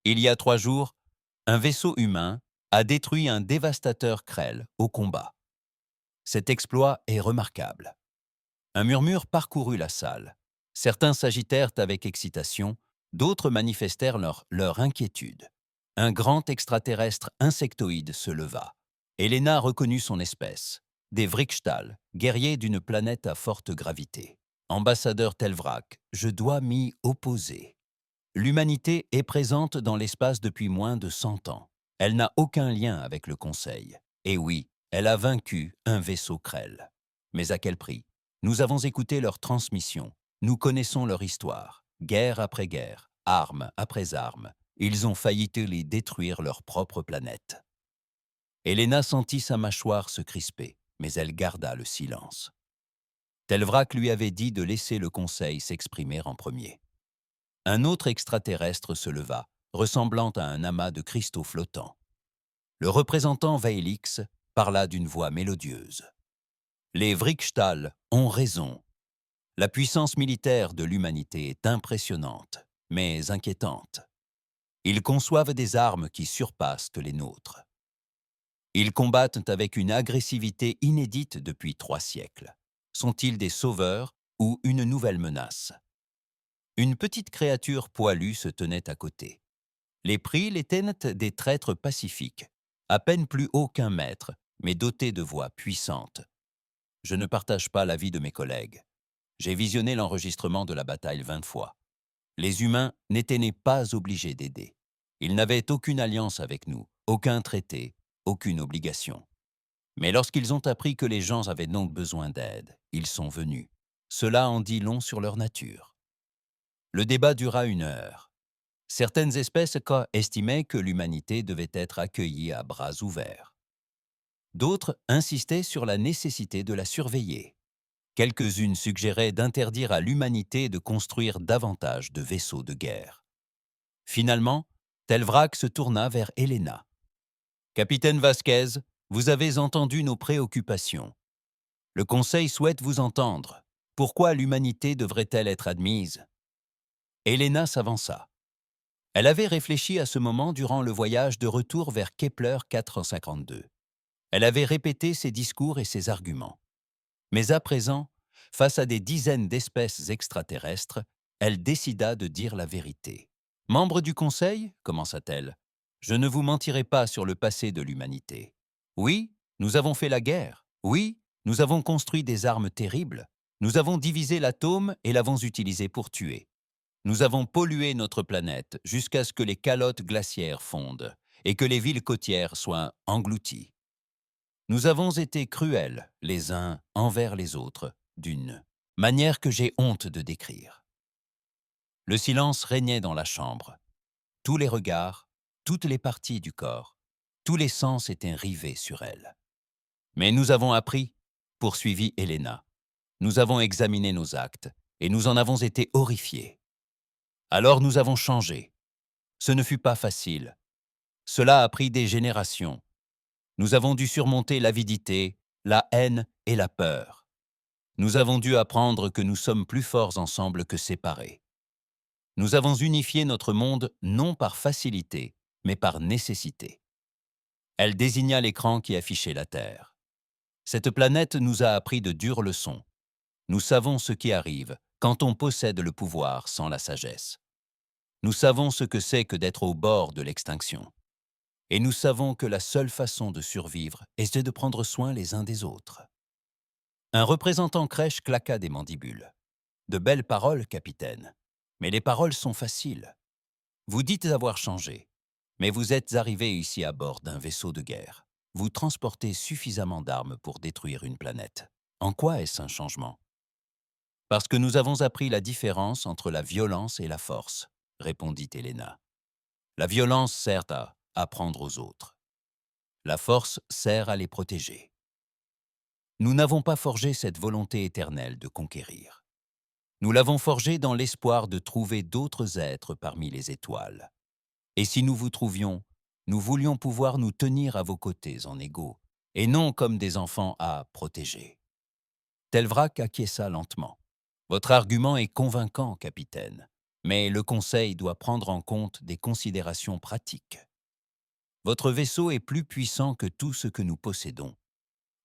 Il y a 3 jours, un vaisseau humain a détruit un dévastateur Krell au combat. Cet exploit est remarquable. Un murmure parcourut la salle. Certains s'agitèrent avec excitation, d'autres manifestèrent leur inquiétude. Un grand extraterrestre insectoïde se leva. Elena reconnut son espèce. Des Vrikstal, guerriers d'une planète à forte gravité. Ambassadeur Telvrak, je dois m'y opposer. L'humanité est présente dans l'espace depuis moins de 100 ans. Elle n'a aucun lien avec le Conseil. Et oui, elle a vaincu un vaisseau Krell. Mais à quel prix? Nous avons écouté leur transmission. Nous connaissons leur histoire. Guerre après guerre, arme après arme. Ils ont failli les détruire leur propre planète. Elena sentit sa mâchoire se crisper, mais elle garda le silence. Telvrak lui avait dit de laisser le Conseil s'exprimer en premier. Un autre extraterrestre se leva, ressemblant à un amas de cristaux flottants. Le représentant Veilix parla d'une voix mélodieuse. Les Vrikstal ont raison. La puissance militaire de l'humanité est impressionnante, mais inquiétante. Ils conçoivent des armes qui surpassent les nôtres. Ils combattent avec une agressivité inédite depuis 3 siècles. Sont-ils des sauveurs ou une nouvelle menace? Une petite créature poilue se tenait à côté. Les Pril étaient des traîtres pacifiques, à peine plus hauts qu'un mètre, mais dotés de voix puissantes. Je ne partage pas l'avis de mes collègues. J'ai visionné l'enregistrement de la bataille 20 fois. Les humains n'étaient pas obligés d'aider. Ils n'avaient aucune alliance avec nous, aucun traité, aucune obligation. Mais lorsqu'ils ont appris que les gens avaient donc besoin d'aide, ils sont venus. Cela en dit long sur leur nature. Le débat dura 1 heure. Certaines espèces estimaient que l'humanité devait être accueillie à bras ouverts. D'autres insistaient sur la nécessité de la surveiller. Quelques-unes suggéraient d'interdire à l'humanité de construire davantage de vaisseaux de guerre. Finalement, Telvrak se tourna vers Elena. « Capitaine Vasquez, vous avez entendu nos préoccupations. Le Conseil souhaite vous entendre. Pourquoi l'humanité devrait-elle être admise ?» Elena s'avança. Elle avait réfléchi à ce moment durant le voyage de retour vers Kepler 452. Elle avait répété ses discours et ses arguments. Mais à présent, face à des dizaines d'espèces extraterrestres, elle décida de dire la vérité. « Membre du Conseil, commença-t-elle, je ne vous mentirai pas sur le passé de l'humanité. Oui, nous avons fait la guerre. Oui, nous avons construit des armes terribles. Nous avons divisé l'atome et l'avons utilisé pour tuer. Nous avons pollué notre planète jusqu'à ce que les calottes glaciaires fondent et que les villes côtières soient englouties. Nous avons été cruels les uns envers les autres, d'une manière que j'ai honte de décrire. » Le silence régnait dans la chambre. Tous les regards, toutes les parties du corps, tous les sens étaient rivés sur elle. « Mais nous avons appris. poursuivit Helena. Nous avons examiné nos actes, et nous en avons été horrifiés. Alors nous avons changé. Ce ne fut pas facile. Cela a pris des générations. Nous avons dû surmonter l'avidité, la haine et la peur. Nous avons dû apprendre que nous sommes plus forts ensemble que séparés. Nous avons unifié notre monde non par facilité, mais par nécessité. Elle désigna l'écran qui affichait la Terre. Cette planète nous a appris de dures leçons. Nous savons ce qui arrive quand on possède le pouvoir sans la sagesse. Nous savons ce que c'est que d'être au bord de l'extinction. Et nous savons que la seule façon de survivre est de prendre soin les uns des autres. Un représentant crèche claqua des mandibules. De belles paroles, capitaine. Mais les paroles sont faciles. Vous dites avoir changé, mais vous êtes arrivé ici à bord d'un vaisseau de guerre. Vous transportez suffisamment d'armes pour détruire une planète. En quoi est-ce un changement? Parce que nous avons appris la différence entre la violence et la force, répondit Helena. La violence sert à apprendre aux autres. La force sert à les protéger. Nous n'avons pas forgé cette volonté éternelle de conquérir. Nous l'avons forgée dans l'espoir de trouver d'autres êtres parmi les étoiles. Et si nous vous trouvions, nous voulions pouvoir nous tenir à vos côtés en égaux, et non comme des enfants à protéger. Telvrak acquiesça lentement. Votre argument est convaincant, capitaine, mais le Conseil doit prendre en compte des considérations pratiques. Votre vaisseau est plus puissant que tout ce que nous possédons.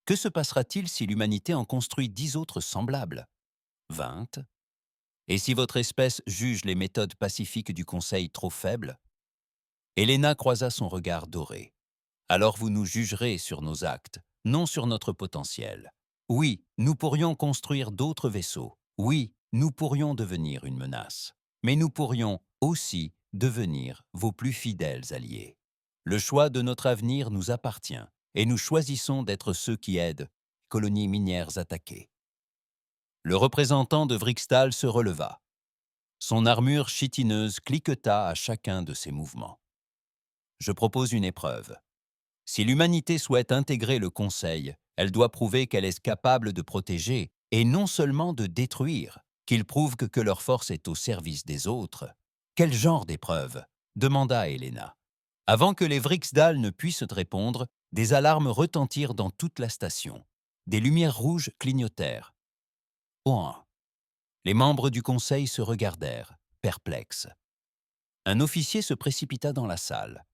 Que se passera-t-il si l'humanité en construit 10 autres semblables? 20? Et si votre espèce juge les méthodes pacifiques du Conseil trop faibles? Helena croisa son regard doré. Alors vous nous jugerez sur nos actes, non sur notre potentiel. Oui, nous pourrions construire d'autres vaisseaux. Oui, nous pourrions devenir une menace. Mais nous pourrions aussi devenir vos plus fidèles alliés. Le choix de notre avenir nous appartient, et nous choisissons d'être ceux qui aident les colonies minières attaquées. Le représentant de Vrixtal se releva. Son armure chitineuse cliqueta à chacun de ses mouvements. Je propose une épreuve. Si l'humanité souhaite intégrer le Conseil, elle doit prouver qu'elle est capable de protéger et non seulement de détruire, qu'ils prouvent que leur force est au service des autres. Quel genre d'épreuve? Demanda Helena. Avant que les Vrixdal ne puissent répondre, des alarmes retentirent dans toute la station. Des lumières rouges clignotèrent. Oh. Les membres du Conseil se regardèrent, perplexes. Un officier se précipita dans la salle.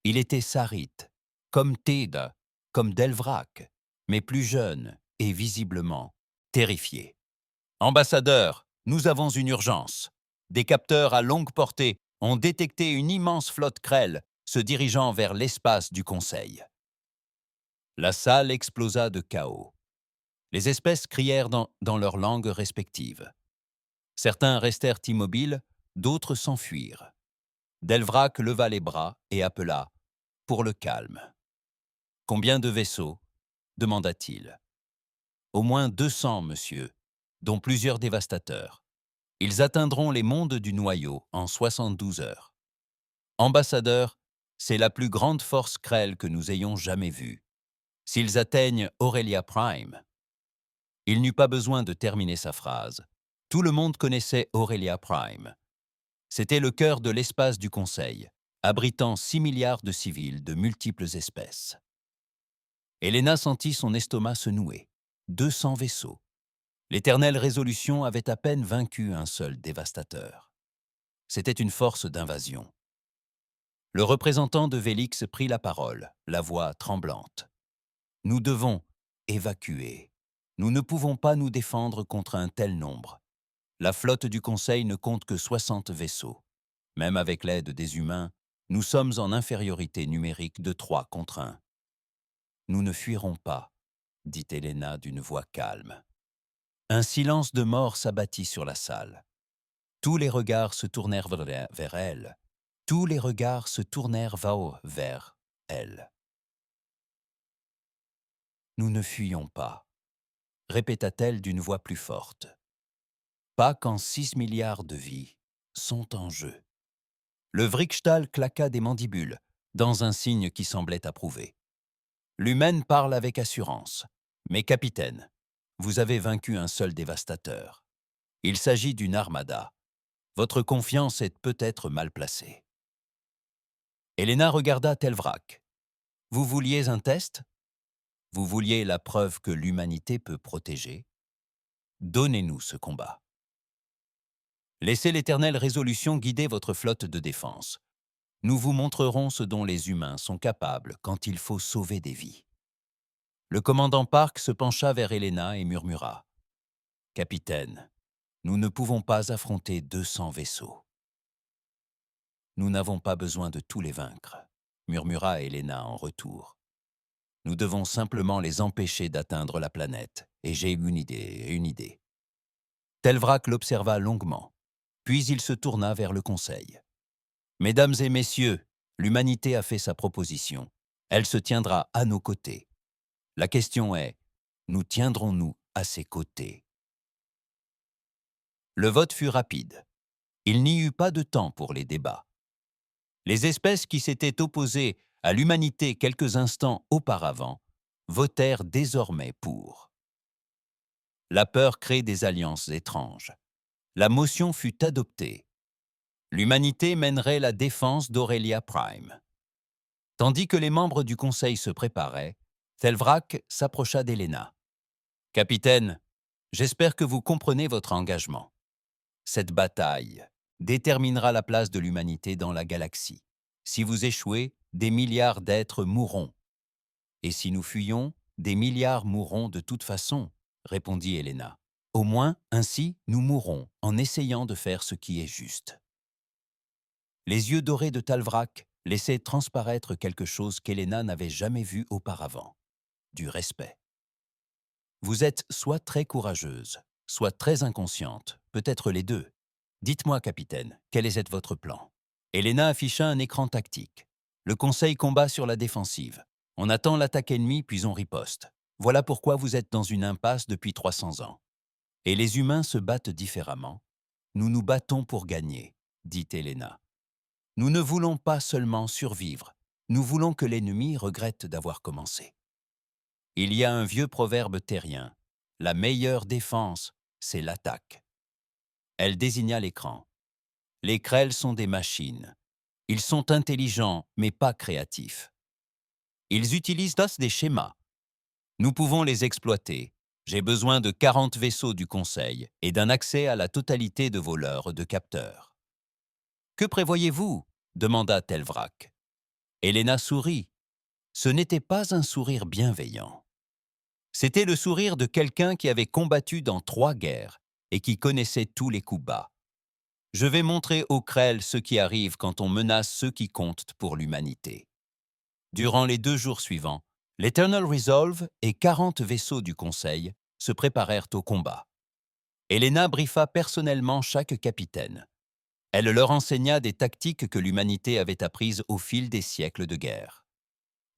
Il était Sarite, comme Teda, comme Delvrak, mais plus jeune et visiblement terrifié. « Ambassadeur, nous avons une urgence. Des capteurs à longue portée ont détecté une immense flotte Krell se dirigeant vers l'espace du Conseil. » La salle explosa de chaos. Les espèces crièrent dans leurs langues respectives. Certains restèrent immobiles, d'autres s'enfuirent. Delvrak leva les bras et appela « Pour le calme ». « Combien de vaisseaux » demanda-t-il. « Au moins 200, monsieur, dont plusieurs dévastateurs. Ils atteindront les mondes du noyau en 72 heures. Ambassadeur, c'est la plus grande force Krell que nous ayons jamais vue. S'ils atteignent Aurelia Prime… » Il n'eut pas besoin de terminer sa phrase. Tout le monde connaissait Aurelia Prime. C'était le cœur de l'espace du Conseil, abritant 6 milliards de civils de multiples espèces. Helena sentit son estomac se nouer. 200 vaisseaux. L'éternelle résolution avait à peine vaincu un seul dévastateur. C'était une force d'invasion. Le représentant de Vélix prit la parole, la voix tremblante. « Nous devons évacuer. Nous ne pouvons pas nous défendre contre un tel nombre. La flotte du Conseil ne compte que 60 vaisseaux. Même avec l'aide des humains, nous sommes en infériorité numérique de 3 contre 1. Nous ne fuirons pas, dit Helena d'une voix calme. Un silence de mort s'abattit sur la salle. Tous les regards se tournèrent vers elle. Tous les regards se tournèrent vers elle. Nous ne fuyons pas, répéta-t-elle d'une voix plus forte. Pas quand 6 milliards de vies sont en jeu. Le Vrixtal claqua des mandibules, dans un signe qui semblait approuver. L'humaine parle avec assurance. Mais capitaine, vous avez vaincu un seul dévastateur. Il s'agit d'une armada. Votre confiance est peut-être mal placée. Helena regarda Telvrak. Vous vouliez un test? Vous vouliez la preuve que l'humanité peut protéger? Donnez-nous ce combat. Laissez l'éternelle résolution guider votre flotte de défense. Nous vous montrerons ce dont les humains sont capables quand il faut sauver des vies. Le commandant Park se pencha vers Helena et murmura. « Capitaine, nous ne pouvons pas affronter 200 vaisseaux. » « Nous n'avons pas besoin de tous les vaincre, » murmura Helena en retour. « Nous devons simplement les empêcher d'atteindre la planète, et j'ai une idée. Telvrak l'observa longuement, puis il se tourna vers le conseil. « Mesdames et messieurs, l'humanité a fait sa proposition. Elle se tiendra à nos côtés. La question est, nous tiendrons-nous à ses côtés ?» Le vote fut rapide. Il n'y eut pas de temps pour les débats. Les espèces qui s'étaient opposées à l'humanité quelques instants auparavant votèrent désormais pour. La peur crée des alliances étranges. La motion fut adoptée. L'humanité mènerait la défense d'Aurelia Prime. Tandis que les membres du Conseil se préparaient, Telvrak s'approcha d'Helena. « Capitaine, j'espère que vous comprenez votre engagement. Cette bataille déterminera la place de l'humanité dans la galaxie. Si vous échouez, des milliards d'êtres mourront. Et si nous fuyons, des milliards mourront de toute façon, » répondit Helena. « Au moins, ainsi, nous mourrons en essayant de faire ce qui est juste. » Les yeux dorés de Telvrak laissaient transparaître quelque chose qu'Helena n'avait jamais vu auparavant. Du respect. « Vous êtes soit très courageuse, soit très inconsciente, peut-être les deux. Dites-moi, capitaine, quel est votre plan ?» Helena afficha un écran tactique. Le conseil combat sur la défensive. On attend l'attaque ennemie puis on riposte. Voilà pourquoi vous êtes dans une impasse depuis 300 ans. Et les humains se battent différemment. Nous nous battons pour gagner, dit Helena. Nous ne voulons pas seulement survivre, nous voulons que l'ennemi regrette d'avoir commencé. Il y a un vieux proverbe terrien. La meilleure défense, c'est l'attaque. Elle désigna l'écran. Les Krell sont des machines. Ils sont intelligents, mais pas créatifs. Ils utilisent des schémas. Nous pouvons les exploiter. J'ai besoin de 40 vaisseaux du Conseil et d'un accès à la totalité de vos leurres de capteurs. « Que prévoyez-vous » demanda Telvrak. Helena sourit. Ce n'était pas un sourire bienveillant. C'était le sourire de quelqu'un qui avait combattu dans 3 guerres et qui connaissait tous les coups bas. Je vais montrer aux Krell ce qui arrive quand on menace ceux qui comptent pour l'humanité. Durant les 2 jours suivants, l'Eternal Resolve et 40 vaisseaux du Conseil se préparèrent au combat. Helena briefa personnellement chaque capitaine. Elle leur enseigna des tactiques que l'humanité avait apprises au fil des siècles de guerre.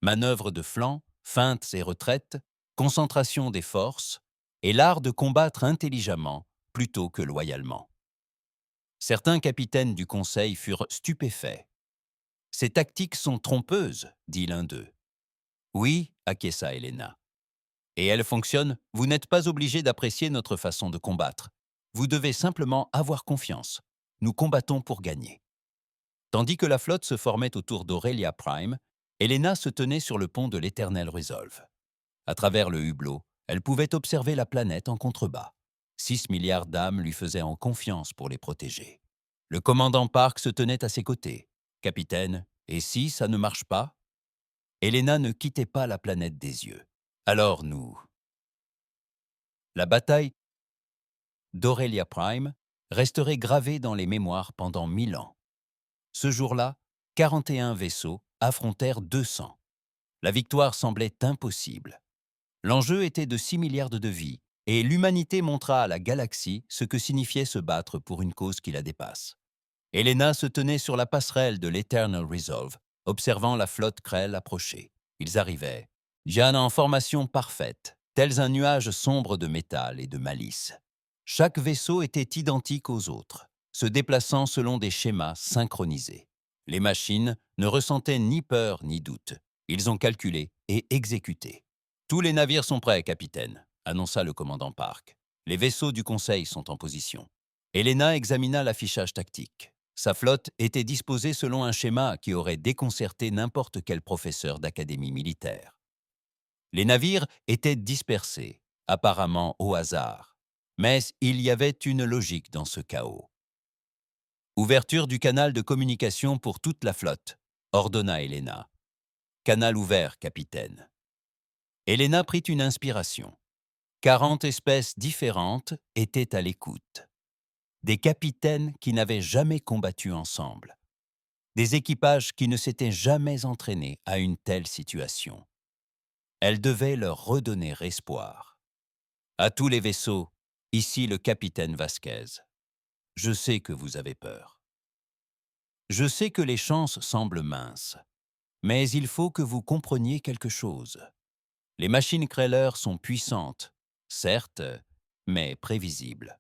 Manœuvres de flanc, feintes et retraites, concentration des forces et l'art de combattre intelligemment plutôt que loyalement. Certains capitaines du Conseil furent stupéfaits. « Ces tactiques sont trompeuses, » dit l'un d'eux. « Oui, acquiesça Helena. Et elles fonctionnent, vous n'êtes pas obligé d'apprécier notre façon de combattre. Vous devez simplement avoir confiance. Nous combattons pour gagner. » Tandis que la flotte se formait autour d'Aurelia Prime, Helena se tenait sur le pont de l'Eternal Resolve. À travers le hublot, elle pouvait observer la planète en contrebas. 6 milliards d'âmes lui faisaient en confiance pour les protéger. Le commandant Park se tenait à ses côtés. « Capitaine, et si ça ne marche pas ?» Helena ne quittait pas la planète des yeux. Alors nous... La bataille d'Aurelia Prime resterait gravée dans les mémoires pendant 1000 ans. Ce jour-là, 41 vaisseaux affrontèrent 200. La victoire semblait impossible. L'enjeu était de 6 milliards de vies, et l'humanité montra à la galaxie ce que signifiait se battre pour une cause qui la dépasse. Helena se tenait sur la passerelle de l'Eternal Resolve, observant la flotte Krell approcher. Ils arrivaient. Diana en formation parfaite, tels un nuage sombre de métal et de malice. Chaque vaisseau était identique aux autres, se déplaçant selon des schémas synchronisés. Les machines ne ressentaient ni peur ni doute. Ils ont calculé et exécuté. Tous les navires sont prêts, capitaine, annonça le commandant Park. Les vaisseaux du Conseil sont en position. Helena examina l'affichage tactique. Sa flotte était disposée selon un schéma qui aurait déconcerté n'importe quel professeur d'académie militaire. Les navires étaient dispersés, apparemment au hasard. Mais il y avait une logique dans ce chaos. Ouverture du canal de communication pour toute la flotte, ordonna Helena. Canal ouvert, capitaine. Helena prit une inspiration. 40 espèces différentes étaient à l'écoute. Des capitaines qui n'avaient jamais combattu ensemble. Des équipages qui ne s'étaient jamais entraînés à une telle situation. Elle devait leur redonner espoir. À tous les vaisseaux, ici le capitaine Vasquez. Je sais que vous avez peur. Je sais que les chances semblent minces. Mais il faut que vous compreniez quelque chose. Les machines Kreller sont puissantes, certes, mais prévisibles.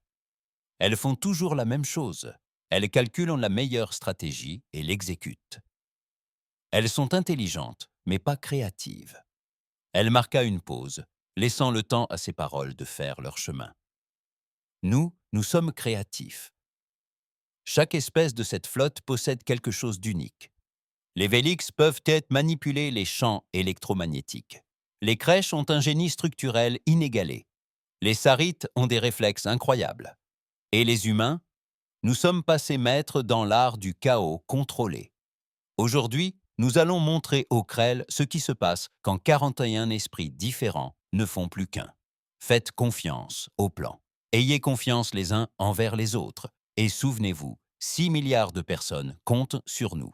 Elles font toujours la même chose. Elles calculent la meilleure stratégie et l'exécutent. Elles sont intelligentes, mais pas créatives. Elle marqua une pause, laissant le temps à ses paroles de faire leur chemin. Nous sommes créatifs. Chaque espèce de cette flotte possède quelque chose d'unique. Les Vélix peuvent manipuler les champs électromagnétiques. Les crèches ont un génie structurel inégalé. Les Sarites ont des réflexes incroyables. Et les humains, nous sommes passés maîtres dans l'art du chaos contrôlé. Aujourd'hui, nous allons montrer aux Krell ce qui se passe quand 41 esprits différents ne font plus qu'un. Faites confiance au plan. Ayez confiance les uns envers les autres. Et souvenez-vous, 6 milliards de personnes comptent sur nous.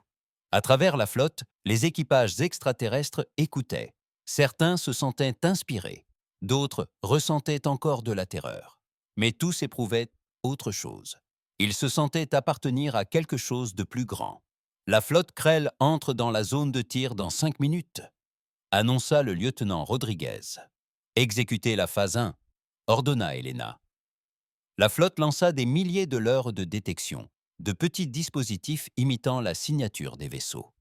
À travers la flotte, les équipages extraterrestres écoutaient. Certains se sentaient inspirés, d'autres ressentaient encore de la terreur. Mais tous éprouvaient autre chose. Ils se sentaient appartenir à quelque chose de plus grand. La flotte Krell entre dans la zone de tir dans 5 minutes, annonça le lieutenant Rodriguez. Exécutez la phase 1, ordonna Helena. La flotte lança des milliers de leurres de détection, de petits dispositifs imitant la signature des vaisseaux.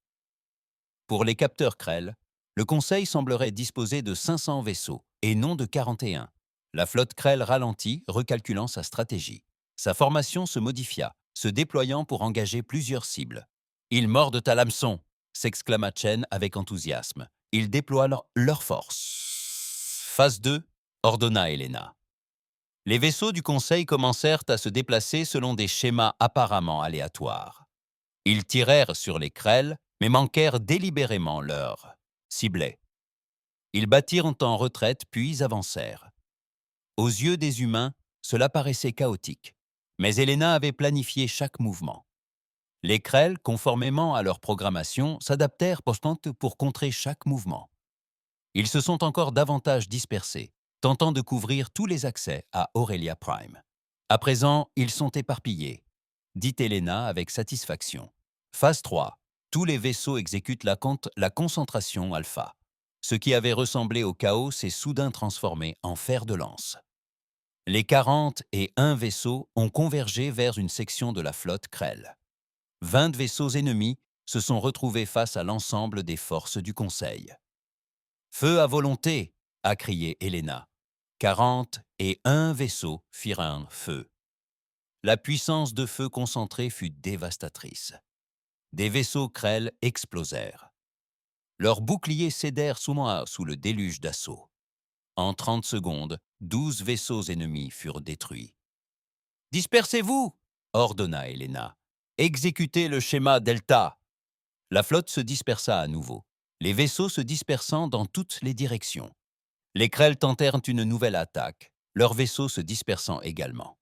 Pour les capteurs Krell, le Conseil semblerait disposer de 500 vaisseaux et non de 41. La flotte Krell ralentit, recalculant sa stratégie. Sa formation se modifia, se déployant pour engager plusieurs cibles. « Ils mordent à l'hameçon !» s'exclama Chen avec enthousiasme. « Ils déploient leur force. » Phase 2, ordonna Helena. Les vaisseaux du Conseil commencèrent à se déplacer selon des schémas apparemment aléatoires. Ils tirèrent sur les Krell, mais manquèrent délibérément leur ciblé. Ils battirent en retraite puis avancèrent. Aux yeux des humains, cela paraissait chaotique, mais Helena avait planifié chaque mouvement. Les Krell, conformément à leur programmation, s'adaptèrent pour contrer chaque mouvement. Ils se sont encore davantage dispersés, tentant de couvrir tous les accès à Aurelia Prime. À présent, ils sont éparpillés, dit Helena avec satisfaction. Phase 3. Tous les vaisseaux exécutent la concentration alpha. Ce qui avait ressemblé au chaos s'est soudain transformé en fer de lance. Les 41 vaisseaux ont convergé vers une section de la flotte Krell. 20 vaisseaux ennemis se sont retrouvés face à l'ensemble des forces du Conseil. « Feu à volonté !» a crié Helena. 41 vaisseaux firent un feu. La puissance de feu concentré fut dévastatrice. Des vaisseaux Krell explosèrent. Leurs boucliers cédèrent sous le déluge d'assaut. En 30 secondes, 12 vaisseaux ennemis furent détruits. « Dispersez-vous !» ordonna Helena. « Exécutez le schéma Delta !» La flotte se dispersa à nouveau, les vaisseaux se dispersant dans toutes les directions. Les Krell tentèrent une nouvelle attaque, leurs vaisseaux se dispersant également.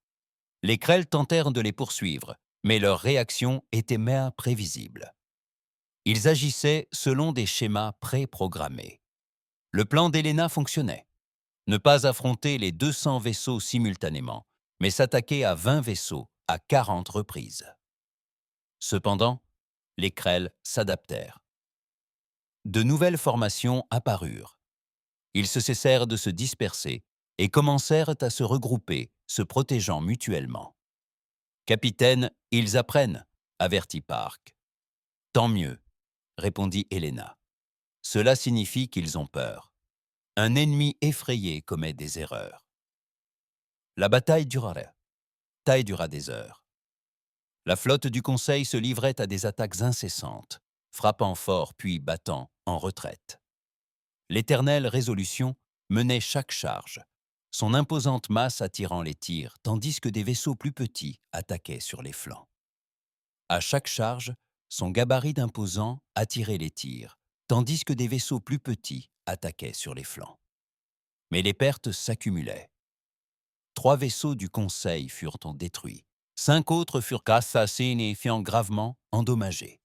Les Krell tentèrent de les poursuivre, mais leur réaction était bien prévisible. Ils agissaient selon des schémas préprogrammés. Le plan d'Helena fonctionnait. Ne pas affronter les 200 vaisseaux simultanément, mais s'attaquer à 20 vaisseaux à 40 reprises. Cependant, les Krell s'adaptèrent. De nouvelles formations apparurent. Ils se cessèrent de se disperser et commencèrent à se regrouper, se protégeant mutuellement. « Capitaine, ils apprennent », avertit Park. « Tant mieux », répondit Helena. « Cela signifie qu'ils ont peur. Un ennemi effrayé commet des erreurs. La bataille dura des heures. La flotte du Conseil se livrait à des attaques incessantes, frappant fort puis battant en retraite. L'éternelle résolution menait chaque charge, son imposante masse attirant les tirs, tandis que des vaisseaux plus petits attaquaient sur les flancs. À chaque charge, son gabarit d'imposant attirait les tirs, tandis que des vaisseaux plus petits attaquaient sur les flancs. Mais les pertes s'accumulaient. 3 vaisseaux du Conseil furent détruits. 5 autres furent assassinés et furent gravement endommagés.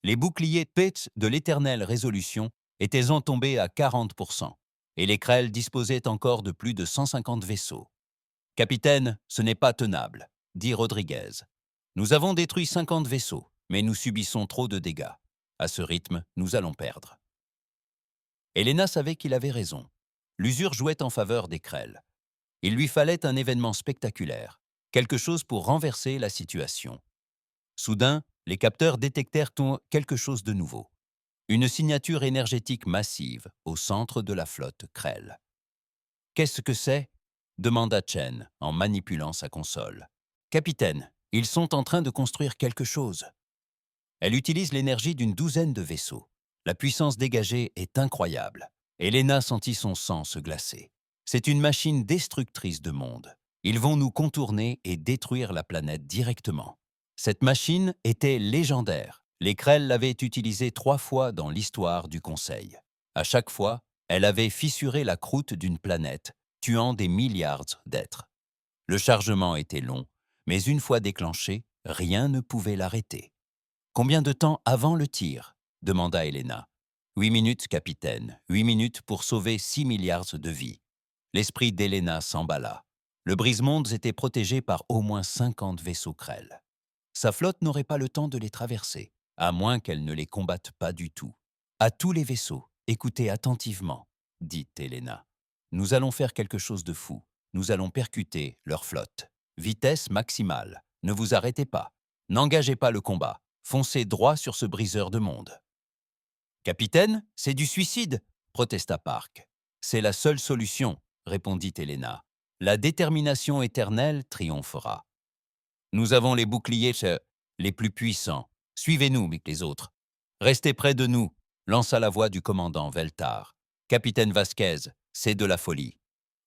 Les boucliers Pitts de l'éternelle résolution étaient tombés à 40%, et les Krell disposaient encore de plus de 150 vaisseaux. « Capitaine, ce n'est pas tenable », dit Rodriguez. « Nous avons détruit 50 vaisseaux, mais nous subissons trop de dégâts. À ce rythme, nous allons perdre. » Helena savait qu'il avait raison. L'usure jouait en faveur des Krell. Il lui fallait un événement spectaculaire, quelque chose pour renverser la situation. Soudain, les capteurs détectèrent quelque chose de nouveau. Une signature énergétique massive au centre de la flotte Krell. « Qu'est-ce que c'est » demanda Chen en manipulant sa console. « Capitaine, ils sont en train de construire quelque chose. » Elle utilise l'énergie d'une douzaine de vaisseaux. La puissance dégagée est incroyable. Helena sentit son sang se glacer. C'est une machine destructrice de mondes. Ils vont nous contourner et détruire la planète directement. Cette machine était légendaire. Les Krell l'avaient utilisée 3 fois dans l'histoire du Conseil. À chaque fois, elle avait fissuré la croûte d'une planète, tuant des milliards d'êtres. Le chargement était long, mais une fois déclenché, rien ne pouvait l'arrêter. « Combien de temps avant le tir » demanda Helena. « 8 minutes, capitaine. 8 minutes pour sauver 6 milliards de vies. » L'esprit d'Helena s'emballa. Le brise-mondes était protégé par au moins 50 vaisseaux Krell. Sa flotte n'aurait pas le temps de les traverser, à moins qu'elle ne les combatte pas du tout. « À tous les vaisseaux, écoutez attentivement, » dit Helena. « Nous allons faire quelque chose de fou. Nous allons percuter leur flotte. Vitesse maximale. Ne vous arrêtez pas. N'engagez pas le combat. Foncez droit sur ce briseur de monde. »« Capitaine, c'est du suicide !» protesta Park. « C'est la seule solution, » répondit Helena. « La détermination éternelle triomphera. Nous avons les boucliers les plus puissants. Suivez-nous, mais les autres. Restez près de nous, » lança la voix du commandant Veltar. « Capitaine Vasquez, c'est de la folie. »«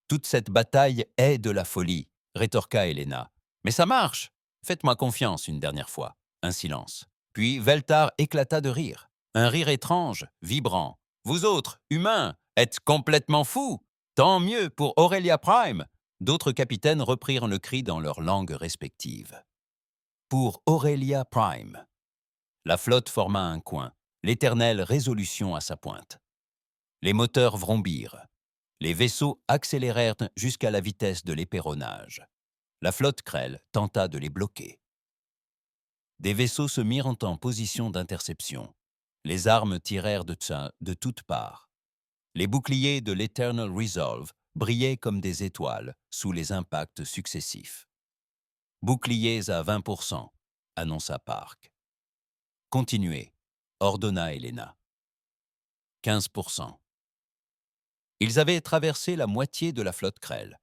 Toute cette bataille est de la folie, » rétorqua Helena. « Mais ça marche. Faites-moi confiance une dernière fois. » Un silence. Puis Veltar éclata de rire. Un rire étrange, vibrant. « Vous autres, humains, êtes complètement fous. Tant mieux pour Aurelia Prime. » D'autres capitaines reprirent le cri dans leurs langues respectives. Pour Aurelia Prime. La flotte forma un coin, l'éternelle résolution à sa pointe. Les moteurs vrombirent. Les vaisseaux accélérèrent jusqu'à la vitesse de l'éperonnage. La flotte Krell tenta de les bloquer. Des vaisseaux se mirent en position d'interception. Les armes tirèrent de toutes parts. Les boucliers de l'Eternal Resolve brillaient comme des étoiles sous les impacts successifs. « Boucliers à 20%, » annonça Park. « Continuez, » ordonna Helena. 15%. Ils avaient traversé la moitié de la flotte Krell.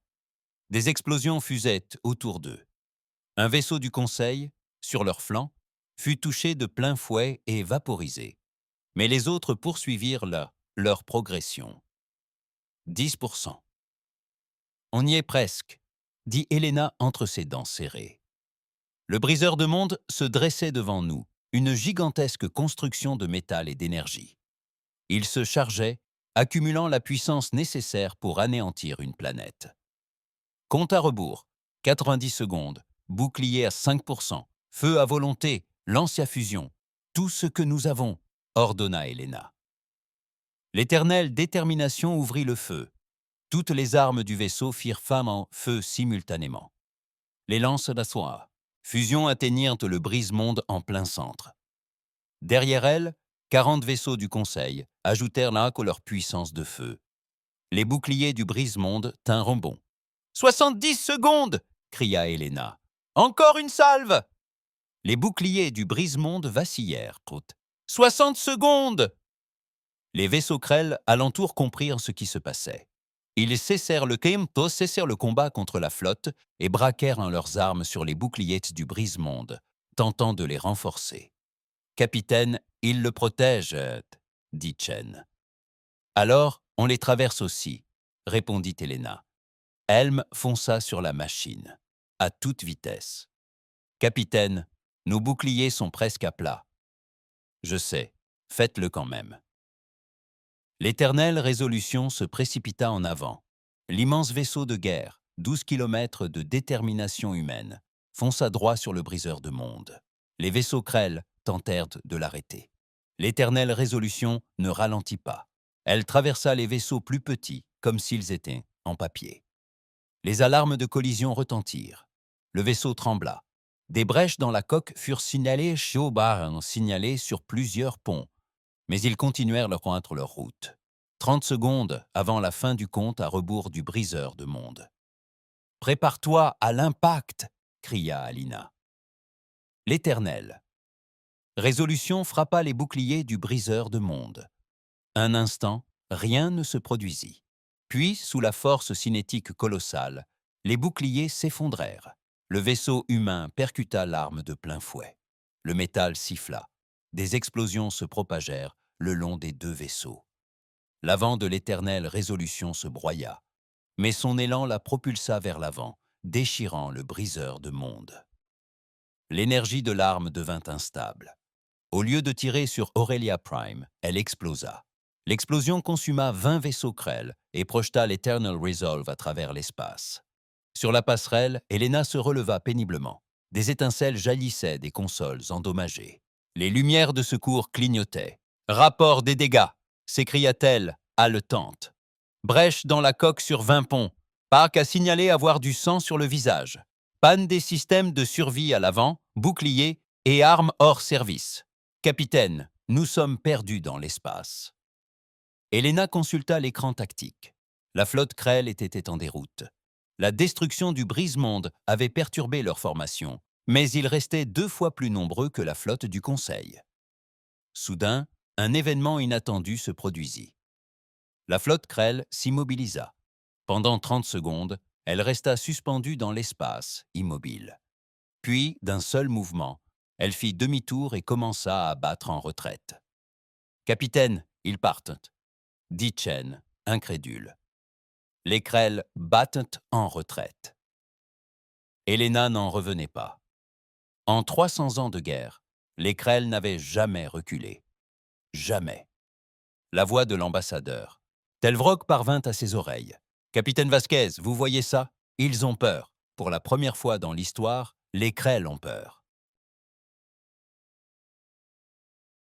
Des explosions fusaient autour d'eux. Un vaisseau du Conseil, sur leur flanc, fut touché de plein fouet et vaporisé. Mais les autres poursuivirent leur progression. 10%. On y est presque, dit Helena entre ses dents serrées. Le briseur de monde se dressait devant nous, une gigantesque construction de métal et d'énergie. Il se chargeait, accumulant la puissance nécessaire pour anéantir une planète. Compte à rebours, 90 secondes, bouclier à 5%, feu à volonté, lance à fusion, tout ce que nous avons, ordonna Helena. L'éternelle détermination ouvrit le feu. Toutes les armes du vaisseau firent femme en feu simultanément. Les lances d'assoir, fusion atteignirent le brise-monde en plein centre. Derrière elles, 40 vaisseaux du Conseil ajoutèrent là que leur puissance de feu. Les boucliers du brise-monde tinrent bon. « 70 secondes !» cria Helena. « Encore une salve !» Les boucliers du brise-monde vacillèrent. « 60 secondes !» Les vaisseaux Krell alentour comprirent ce qui se passait. Ils cessèrent le combat contre la flotte et braquèrent leurs armes sur les boucliers du brise-monde, tentant de les renforcer. « Capitaine, il le protège, dit Chen. « Alors, on les traverse aussi, répondit Elena. Helm fonça sur la machine, à toute vitesse. « Capitaine, nos boucliers sont presque à plat. »« Je sais, faites-le quand même. » L'éternelle résolution se précipita en avant. L'immense vaisseau de guerre, 12 kilomètres de détermination humaine, fonça droit sur le briseur de monde. Les vaisseaux Krell tentèrent de l'arrêter. L'éternelle résolution ne ralentit pas. Elle traversa les vaisseaux plus petits, comme s'ils étaient en papier. Les alarmes de collision retentirent. Le vaisseau trembla. Des brèches dans la coque furent signalées sur plusieurs ponts, mais ils continuèrent leur route. 30 secondes avant la fin du compte à rebours du briseur de monde. « Prépare-toi à l'impact !» cria Alina. L'éternel. Résolution frappa les boucliers du briseur de monde. Un instant, rien ne se produisit. Puis, sous la force cinétique colossale, les boucliers s'effondrèrent. Le vaisseau humain percuta l'arme de plein fouet. Le métal siffla. Des explosions se propagèrent le long des deux vaisseaux. L'avant de l'éternelle résolution se broya, mais son élan la propulsa vers l'avant, déchirant le briseur de monde. L'énergie de l'arme devint instable. Au lieu de tirer sur Aurelia Prime, elle explosa. L'explosion consuma 20 vaisseaux Krell et projeta l'Eternal Resolve à travers l'espace. Sur la passerelle, Elena se releva péniblement. Des étincelles jaillissaient des consoles endommagées. Les lumières de secours clignotaient. « Rapport des dégâts !» s'écria-t-elle, haletante. « Brèche dans la coque sur 20 ponts. Park a signalé avoir du sang sur le visage. Panne des systèmes de survie à l'avant, boucliers et armes hors service. Capitaine, nous sommes perdus dans l'espace. » Elena consulta l'écran tactique. La flotte Krell était en déroute. La destruction du brise-monde avait perturbé leur formation, mais ils restaient 2 fois plus nombreux que la flotte du Conseil. Soudain, un événement inattendu se produisit. La flotte Krell s'immobilisa. Pendant 30 secondes, elle resta suspendue dans l'espace, immobile. Puis, d'un seul mouvement, elle fit demi-tour et commença à battre en retraite. « Capitaine, ils partent », dit Chen, incrédule. Les Krell battent en retraite. Elena n'en revenait pas. En 300 ans de guerre, les Krell n'avaient jamais reculé. Jamais. La voix de l'ambassadeur. Telvrog parvint à ses oreilles. « Capitaine Vasquez, vous voyez ça? Ils ont peur. Pour la première fois dans l'histoire, les Krell ont peur. »